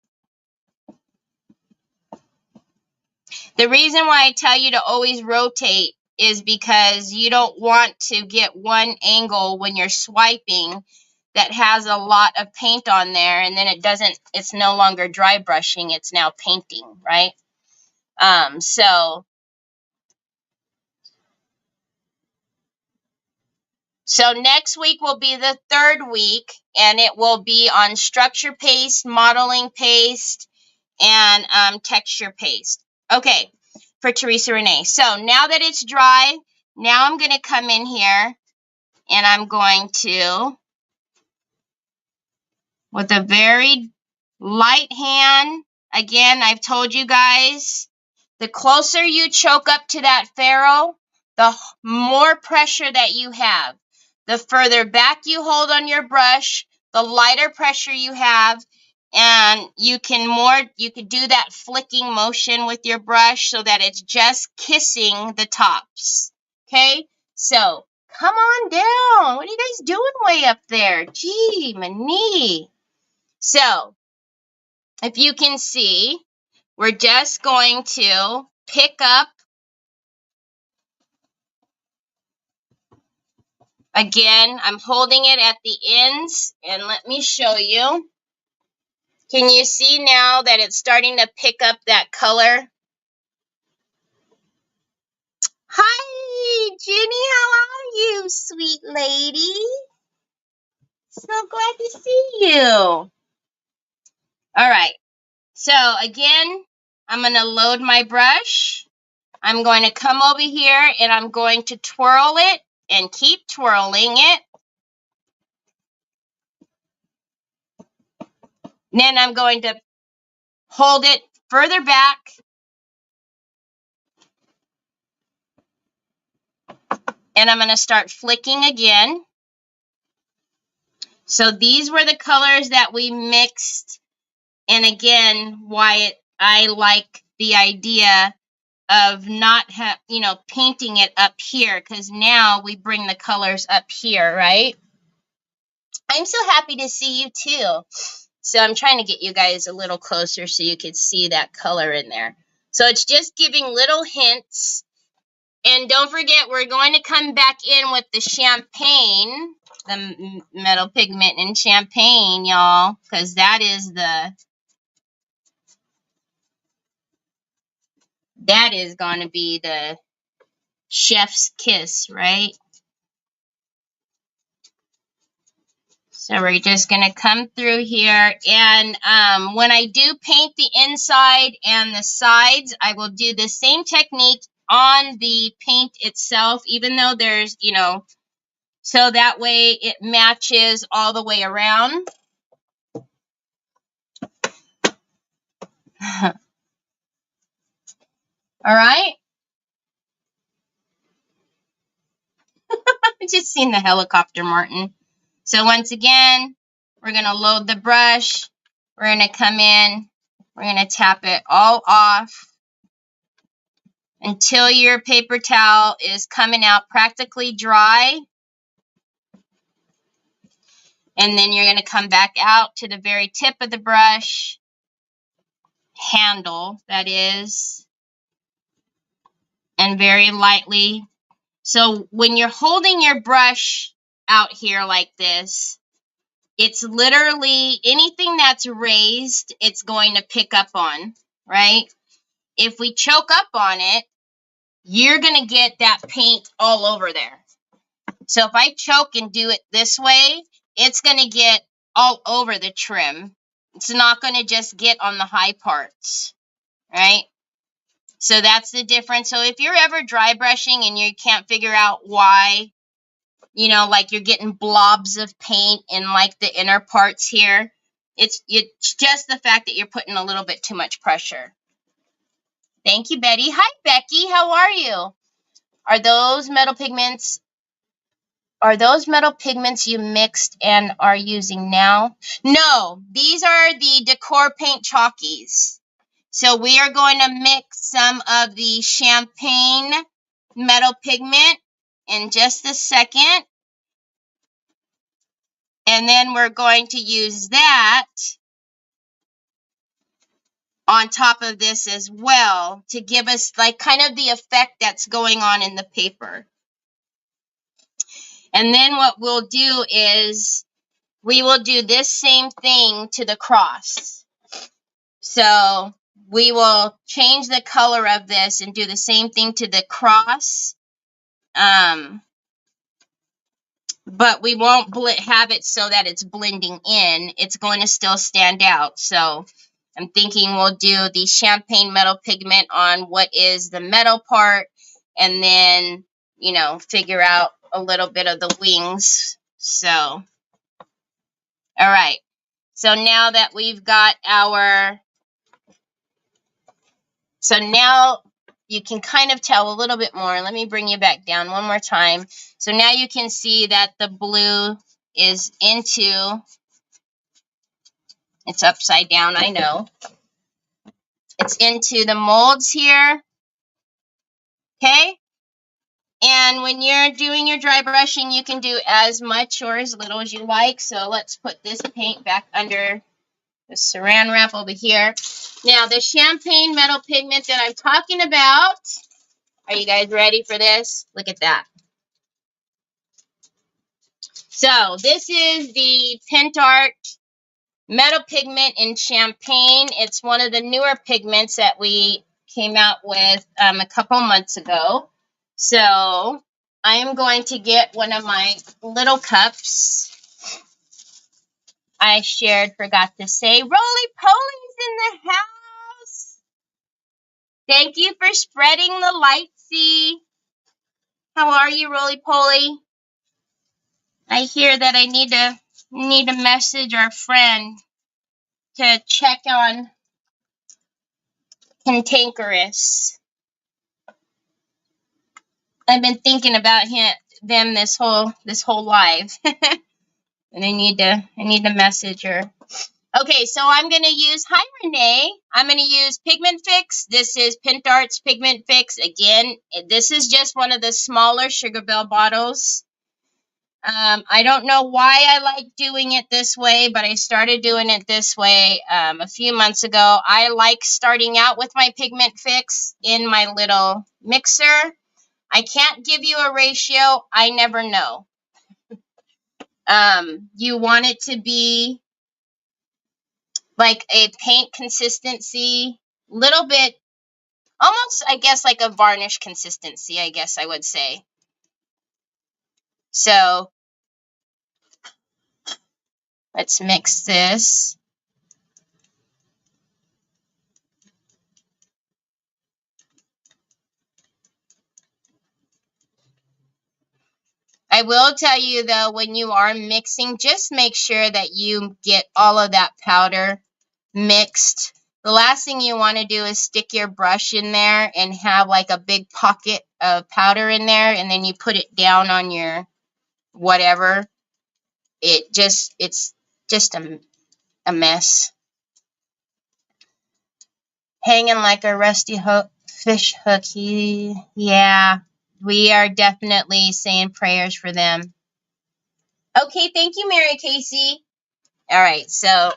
The reason why I tell you to always rotate is because you don't want to get one angle when you're swiping that has a lot of paint on there, and then it's no longer dry brushing, it's now painting, right? So next week will be the third week, and it will be on structure paste, modeling paste, and texture paste. Okay, for Teresa Renee. So now that it's dry, now I'm going to come in here, and I'm going to, with a very light hand, again, I've told you guys, the closer you choke up to that ferrule, the more pressure that you have. The further back you hold on your brush, the lighter pressure you have, and you can do that flicking motion with your brush so that it's just kissing the tops. Okay? So, come on down. What are you guys doing way up there? Gee, my knee. So, if you can see, we're just going to pick up. Again, I'm holding it at the ends, and let me show you. Can you see now that it's starting to pick up that color? Hi, Jenny, how are you, sweet lady? So glad to see you. All right, so again, I'm going to load my brush. I'm going to come over here, and I'm going to twirl it and keep twirling it. Then I'm going to hold it further back. And I'm going to start flicking again. So these were the colors that we mixed. And again, why I like the idea of not painting it up here, because now we bring the colors up here, right? I'm so happy to see you too. So I'm trying to get you guys a little closer so you could see that color in there. So it's just giving little hints. And don't forget, we're going to come back in with the champagne. the metal pigment in champagne, y'all, because that is going to be the chef's kiss, right? So we're just going to come through here, and when I do paint the inside and the sides, I will do the same technique on the paint itself, even though there's, you know, so that way it matches all the way around. All right. I just seen the helicopter, Martin. So once again, we're going to load the brush. We're going to come in. We're going to tap it all off until your paper towel is coming out practically dry. And then you're going to come back out to the very tip of the brush, handle, that is, and very lightly. So when you're holding your brush out here like this, it's literally anything that's raised, it's going to pick up on, right? If we choke up on it, you're going to get that paint all over there. So if I choke and do it this way, it's going to get all over the trim. It's not going to just get on the high parts, right? So that's the difference. So if you're ever dry brushing and you can't figure out why, you know, like you're getting blobs of paint in like the inner parts here, it's just the fact that you're putting a little bit too much pressure. Thank you, Betty. Hi, Becky. How are you? Are those metal pigments you mixed and are using now? No, these are the decor paint chalkies. So we are going to mix some of the champagne metal pigment in just a second. And then we're going to use that on top of this as well to give us like kind of the effect that's going on in the paper. And then what we'll do is we will do this same thing to the cross. So we will change the color of this and do the same thing to the cross. But we won't have it so that it's blending in. It's going to still stand out. So I'm thinking we'll do the champagne metal pigment on what is the metal part, and then, you know, figure out a little bit of the wings. So, all right. So now that we've got so now you can kind of tell a little bit more. Let me bring you back down one more time. So now you can see that the blue is into, it's upside down, I know. It's into the molds here. Okay? And when you're doing your dry brushing, you can do as much or as little as you like. So let's put this paint back under the saran wrap over here. Now, the champagne metal pigment that I'm talking about, are you guys ready for this? Look at that. So this is the Pentart metal pigment in champagne. It's one of the newer pigments that we came out with a couple months ago. So I am going to get one of my little cups. I forgot to say, Roly-Poly's in the house. Thank you for spreading the light, see. How are you, Roly-Poly? I hear that I need to message our friend to check on Cantankerous. I've been thinking about them this whole live. And I need to message her. Okay, so I'm going to use, hi Renee, I'm going to use Pigment Fix. This is Pentart's Pigment Fix. Again, this is just one of the smaller Sugar Bell bottles. I don't know why I like doing it this way, but I started doing it this way a few months ago. I like starting out with my Pigment Fix in my little mixer. I can't give you a ratio. I never know. You want it to be like a paint consistency, little bit, almost, I guess, like a varnish consistency, I guess I would say. So let's mix this. I will tell you though, when you are mixing, just make sure that you get all of that powder mixed. The last thing you want to do is stick your brush in there and have like a big pocket of powder in there, and then you put it down on your whatever. It's just a mess. Hanging like a rusty hook, fish hook. Yeah, we are definitely saying prayers for them. Okay, thank you, Mary Casey. All right, so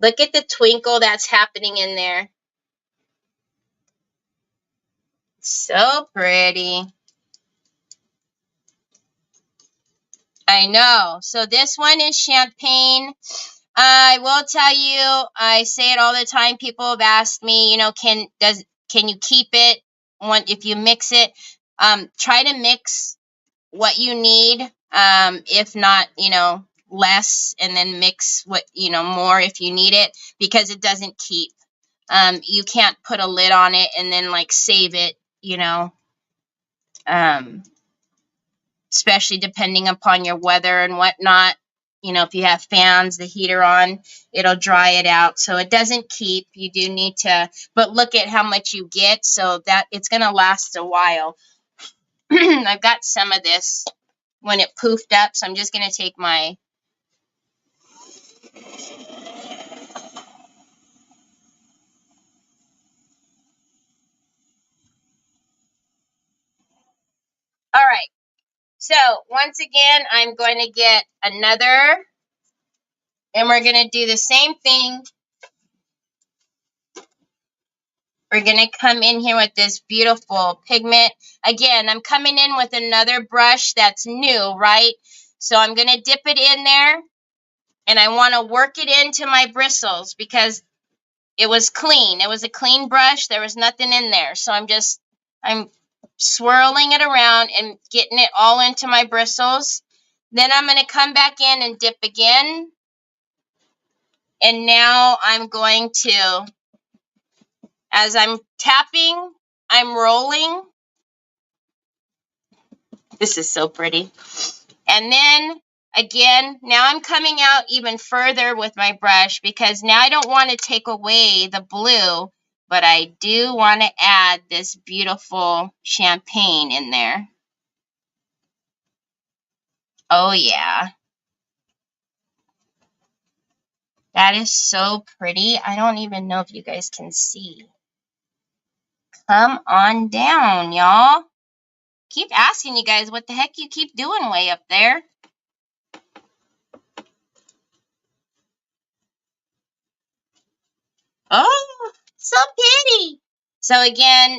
look at the twinkle that's happening in there. So pretty. I know. So this one is champagne. I will tell you, I say it all the time. People have asked me, you know, can you keep it if you mix it? Try to mix what you need. If not, you know, less, and then mix what, you know, more if you need it, because it doesn't keep. You can't put a lid on it and then like save it, you know. Especially depending upon your weather and whatnot. You know, if you have fans, the heater on, it'll dry it out. So it doesn't keep. You do need to, but look at how much you get, so that it's going to last a while. I've got some of this when it poofed up, so I'm just going to take my... All right. So once again, I'm going to get another, and we're going to do the same thing. We're going to come in here with this beautiful pigment. Again, I'm coming in with another brush that's new, right? So I'm going to dip it in there, and I want to work it into my bristles because it was clean. It was a clean brush. There was nothing in there. So I'm swirling it around and getting it all into my bristles. Then I'm going to come back in and dip again. And now I'm going to, as I'm tapping, I'm rolling. This is so pretty. And then again, now I'm coming out even further with my brush because now I don't want to take away the blue, but I do want to add this beautiful champagne in there. Oh yeah. That is so pretty. I don't even know if you guys can see. Come on down, y'all. Keep asking you guys what the heck you keep doing way up there. Oh, so pretty. So again,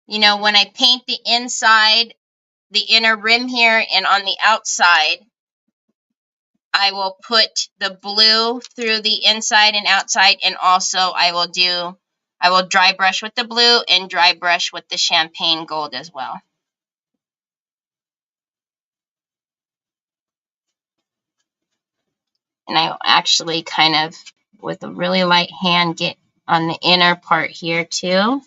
you know, when I paint the inside, the inner rim here, and on the outside, I will put the blue through the inside and outside, and also I will dry brush with the blue and dry brush with the champagne gold as well. And I will actually kind of, with a really light hand, get on the inner part here too.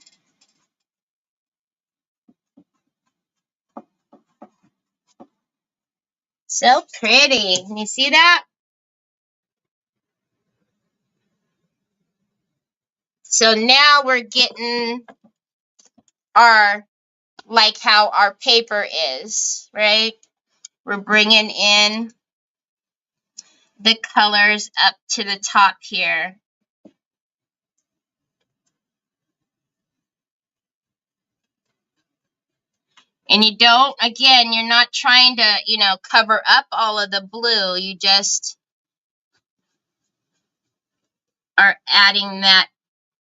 So pretty. Can you see that? So now we're getting our, like how our paper is, right? We're bringing in the colors up to the top here. And you don't, again, you're not trying to, you know, cover up all of the blue. You just are adding that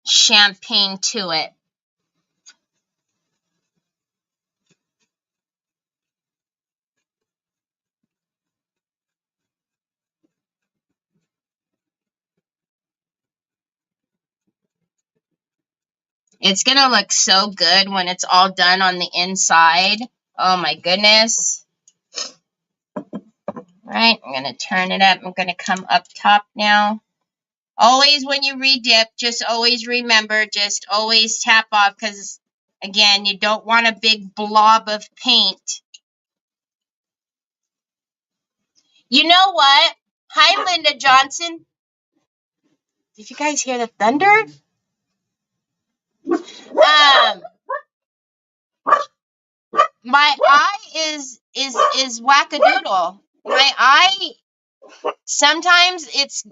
champagne to it. It's going to look so good when it's all done on the inside. Oh my goodness. All right, I'm going to turn it up. I'm going to come up top now. Always when you redip, just always remember, just always tap off because, again, you don't want a big blob of paint. You know what? Hi, Linda Johnson. Did you guys hear the thunder? My eye is wackadoodle. My eye, sometimes it's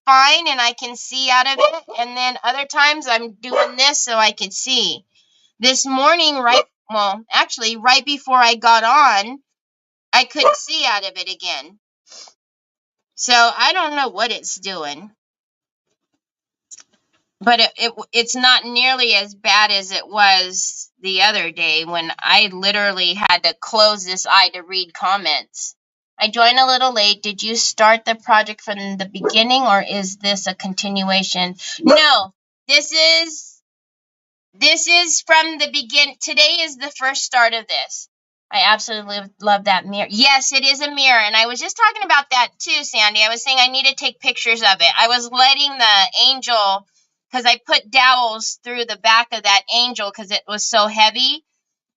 fine and I can see out of it, and then other times I'm doing this so I can see. This morning, actually right before I got on, I couldn't see out of it again. So I don't know what it's doing. But it's not nearly as bad as it was the other day when I literally had to close this eye to read comments. I joined a little late. Did you start the project from the beginning or is this a continuation? No, this is from the beginning. Today is the first start of this. I absolutely love that mirror. Yes, it is a mirror. And I was just talking about that too, Sandy. I was saying I need to take pictures of it. I was letting the angel, because I put dowels through the back of that angel because it was so heavy.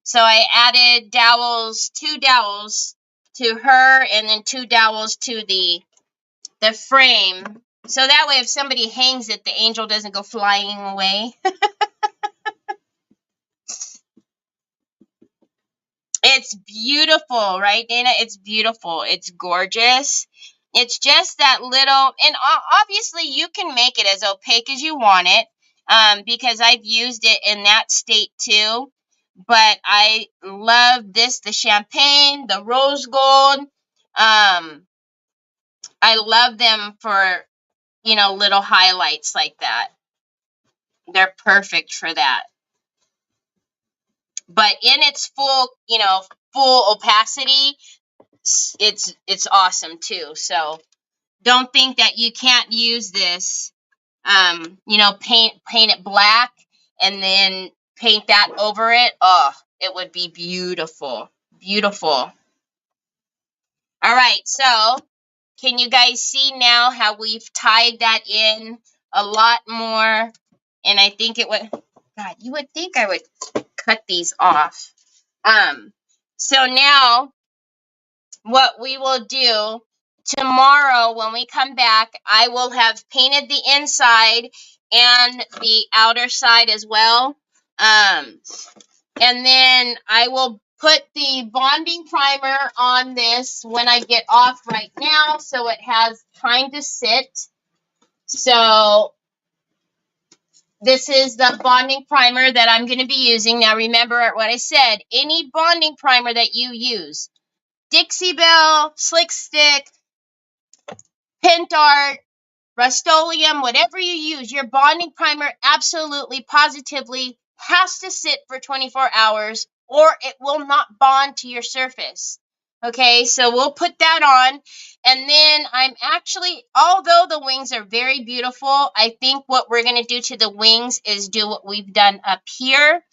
So I added dowels, 2 dowels to her and then 2 dowels to the frame. So that way if somebody hangs it, the angel doesn't go flying away. It's beautiful, right, Dana? It's beautiful. It's gorgeous. It's just that little, and obviously you can make it as opaque as you want it, because I've used it in that state too. But I love this, the champagne, the rose gold. I love them for, little highlights like that. They're perfect for that. But in its full opacity, it's awesome too. So don't think that you can't use this. Paint it black and then paint that over it. Oh, it would be beautiful. Beautiful. All right, so can you guys see now how we've tied that in a lot more? And I think it would, God, you would think I would cut these off. So now what we will do tomorrow when we come back, I will have painted the inside and the outer side as well. And then I will put the bonding primer on this when I get off right now so it has time to sit. So this is the bonding primer that I'm going to be using. Now remember what I said, any bonding primer that you use, Dixie Belle, Slick Stick, Pentart, Rust-Oleum, whatever you use, your bonding primer absolutely, positively has to sit for 24 hours or it will not bond to your surface. Okay, so we'll put that on. And then I'm actually, although the wings are very beautiful, I think what we're going to do to the wings is do what we've done up here.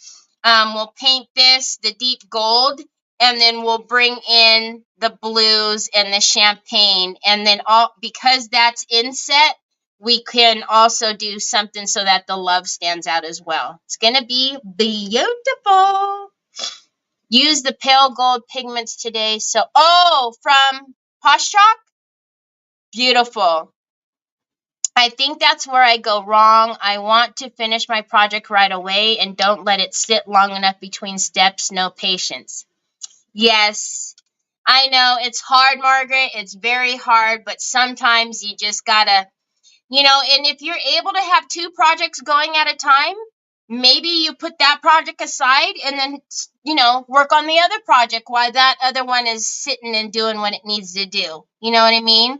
We'll paint this the deep gold. And then we'll bring in the blues and the champagne. And then because that's inset, we can also do something so that the love stands out as well. It's going to be beautiful. Use the pale gold pigments today. So, from Posh Chalk? Beautiful. I think that's where I go wrong. I want to finish my project right away and don't let it sit long enough between steps. No patience. Yes, I know it's hard, Margaret. It's very hard, but sometimes you just gotta, and if you're able to have 2 projects going at a time, maybe you put that project aside and then, work on the other project while that other one is sitting and doing what it needs to do. You know what I mean?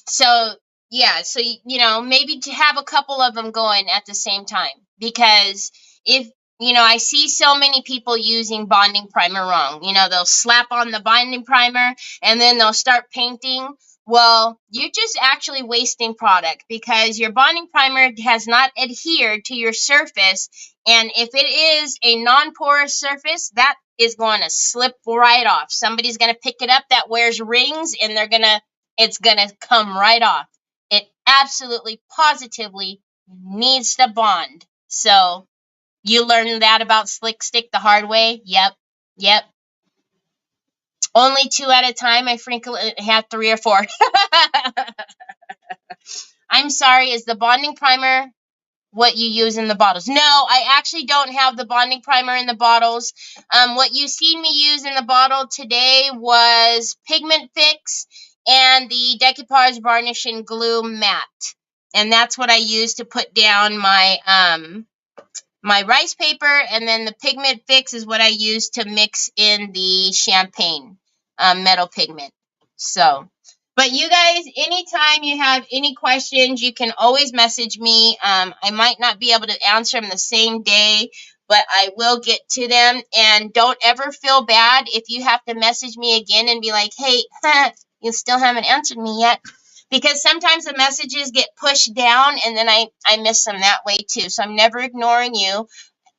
So, yeah, so, maybe to have a couple of them going at the same time, because if, I see so many people using bonding primer wrong. They'll slap on the bonding primer and then they'll start painting. Well, you're just actually wasting product because your bonding primer has not adhered to your surface. And if it is a non-porous surface, that is going to slip right off. Somebody's going to pick it up that wears rings and it's going to come right off. It absolutely, positively needs to bond. So you learned that about Slick Stick the hard way? Yep. Only 2 at a time. I frequently have 3 or 4. I'm sorry, is the bonding primer what you use in the bottles? No, I actually don't have the bonding primer in the bottles. What you seen me use in the bottle today was Pigment Fix and the Decoupage Varnish and Glue Matte. And that's what I use to put down my rice paper, and then the Pigment Fix is what I use to mix in the champagne metal pigment. So, but you guys, anytime you have any questions, you can always message me. I might not be able to answer them the same day, but I will get to them. And don't ever feel bad if you have to message me again and be like, hey, you still haven't answered me yet. Because sometimes the messages get pushed down and then I miss them that way too. So I'm never ignoring you,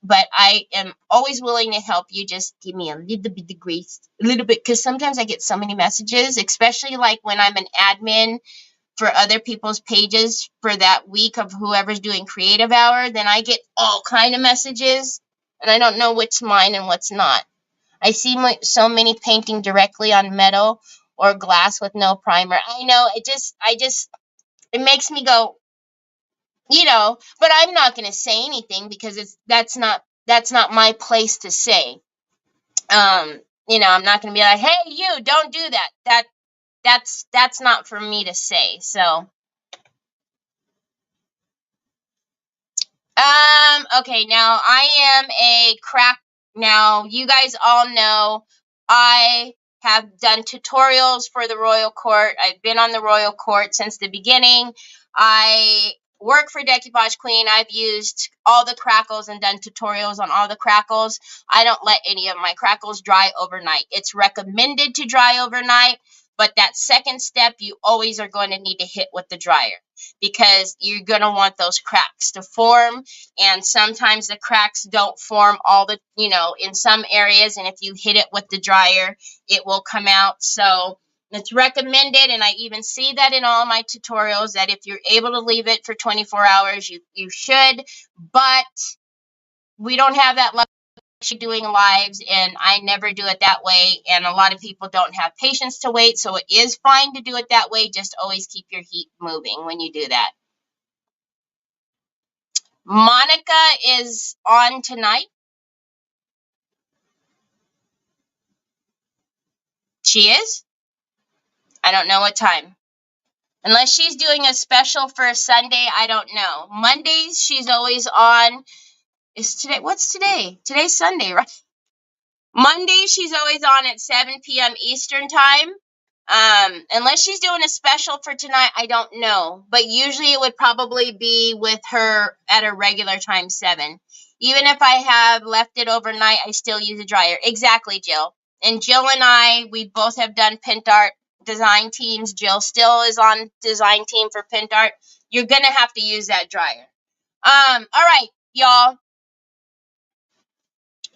but I am always willing to help you. Just give me a little bit of grace, a little bit, because sometimes I get so many messages, especially like when I'm an admin for other people's pages for that week of whoever's doing creative hour. Then I get all kind of messages and I don't know what's mine and what's not. I see so many painting directly on metal or glass with no primer. I know, it makes me go, but I'm not going to say anything because that's not my place to say. I'm not going to be like, hey, you don't do that. That's not for me to say. So, okay, now I am a crack. Now, you guys all know I have done tutorials for the Royal Court. I've been on the Royal Court since the beginning. I work for Decoupage Queen. I've used all the crackles and done tutorials on all the crackles. I don't let any of my crackles dry overnight. It's recommended to dry overnight, but that second step, you always are going to need to hit with the dryer because you're going to want those cracks to form. And sometimes the cracks don't form in some areas. And if you hit it with the dryer, it will come out. So it's recommended, and I even see that in all my tutorials, that if you're able to leave it for 24 hours, you should. But we don't have that luxury doing lives, and I never do it that way. And a lot of people don't have patience to wait, so it is fine to do it that way. Just always keep your heat moving when you do that. Monica is on tonight. She is? I don't know what time. Unless she's doing a special for a Sunday, I don't know. Mondays, she's always on. What's today? Today's Sunday, right? Monday, she's always on at 7 p.m. Eastern time. Unless she's doing a special for tonight, I don't know. But usually it would probably be with her at a regular time, 7. Even if I have left it overnight, I still use a dryer. Exactly, Jill. And Jill and I, we both have done Pentart design teams. Jill still is on design team for Pentart. You're going to have to use that dryer. All right, y'all.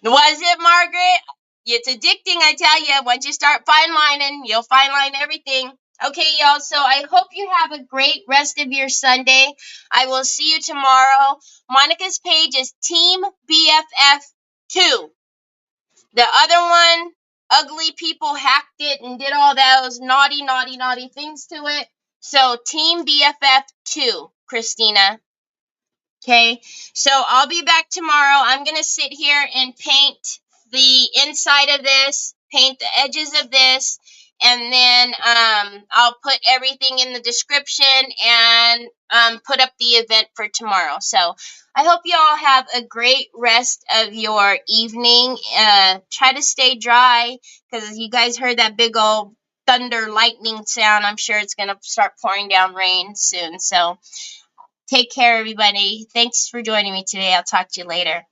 Was it, Margaret? It's addicting, I tell you. Once you start fine lining, you'll fine line everything. Okay, y'all, so I hope you have a great rest of your Sunday. I will see you tomorrow. Monica's page is Team BFF2. The other one, ugly people hacked it and did all those naughty things to it. So Team BFF2, Christina. Okay, so I'll be back tomorrow. I'm going to sit here and paint the inside of this, paint the edges of this, and then I'll put everything in the description and put up the event for tomorrow. So I hope you all have a great rest of your evening. Try to stay dry because you guys heard that big old thunder lightning sound. I'm sure it's going to start pouring down rain soon. So take care, everybody. Thanks for joining me today. I'll talk to you later.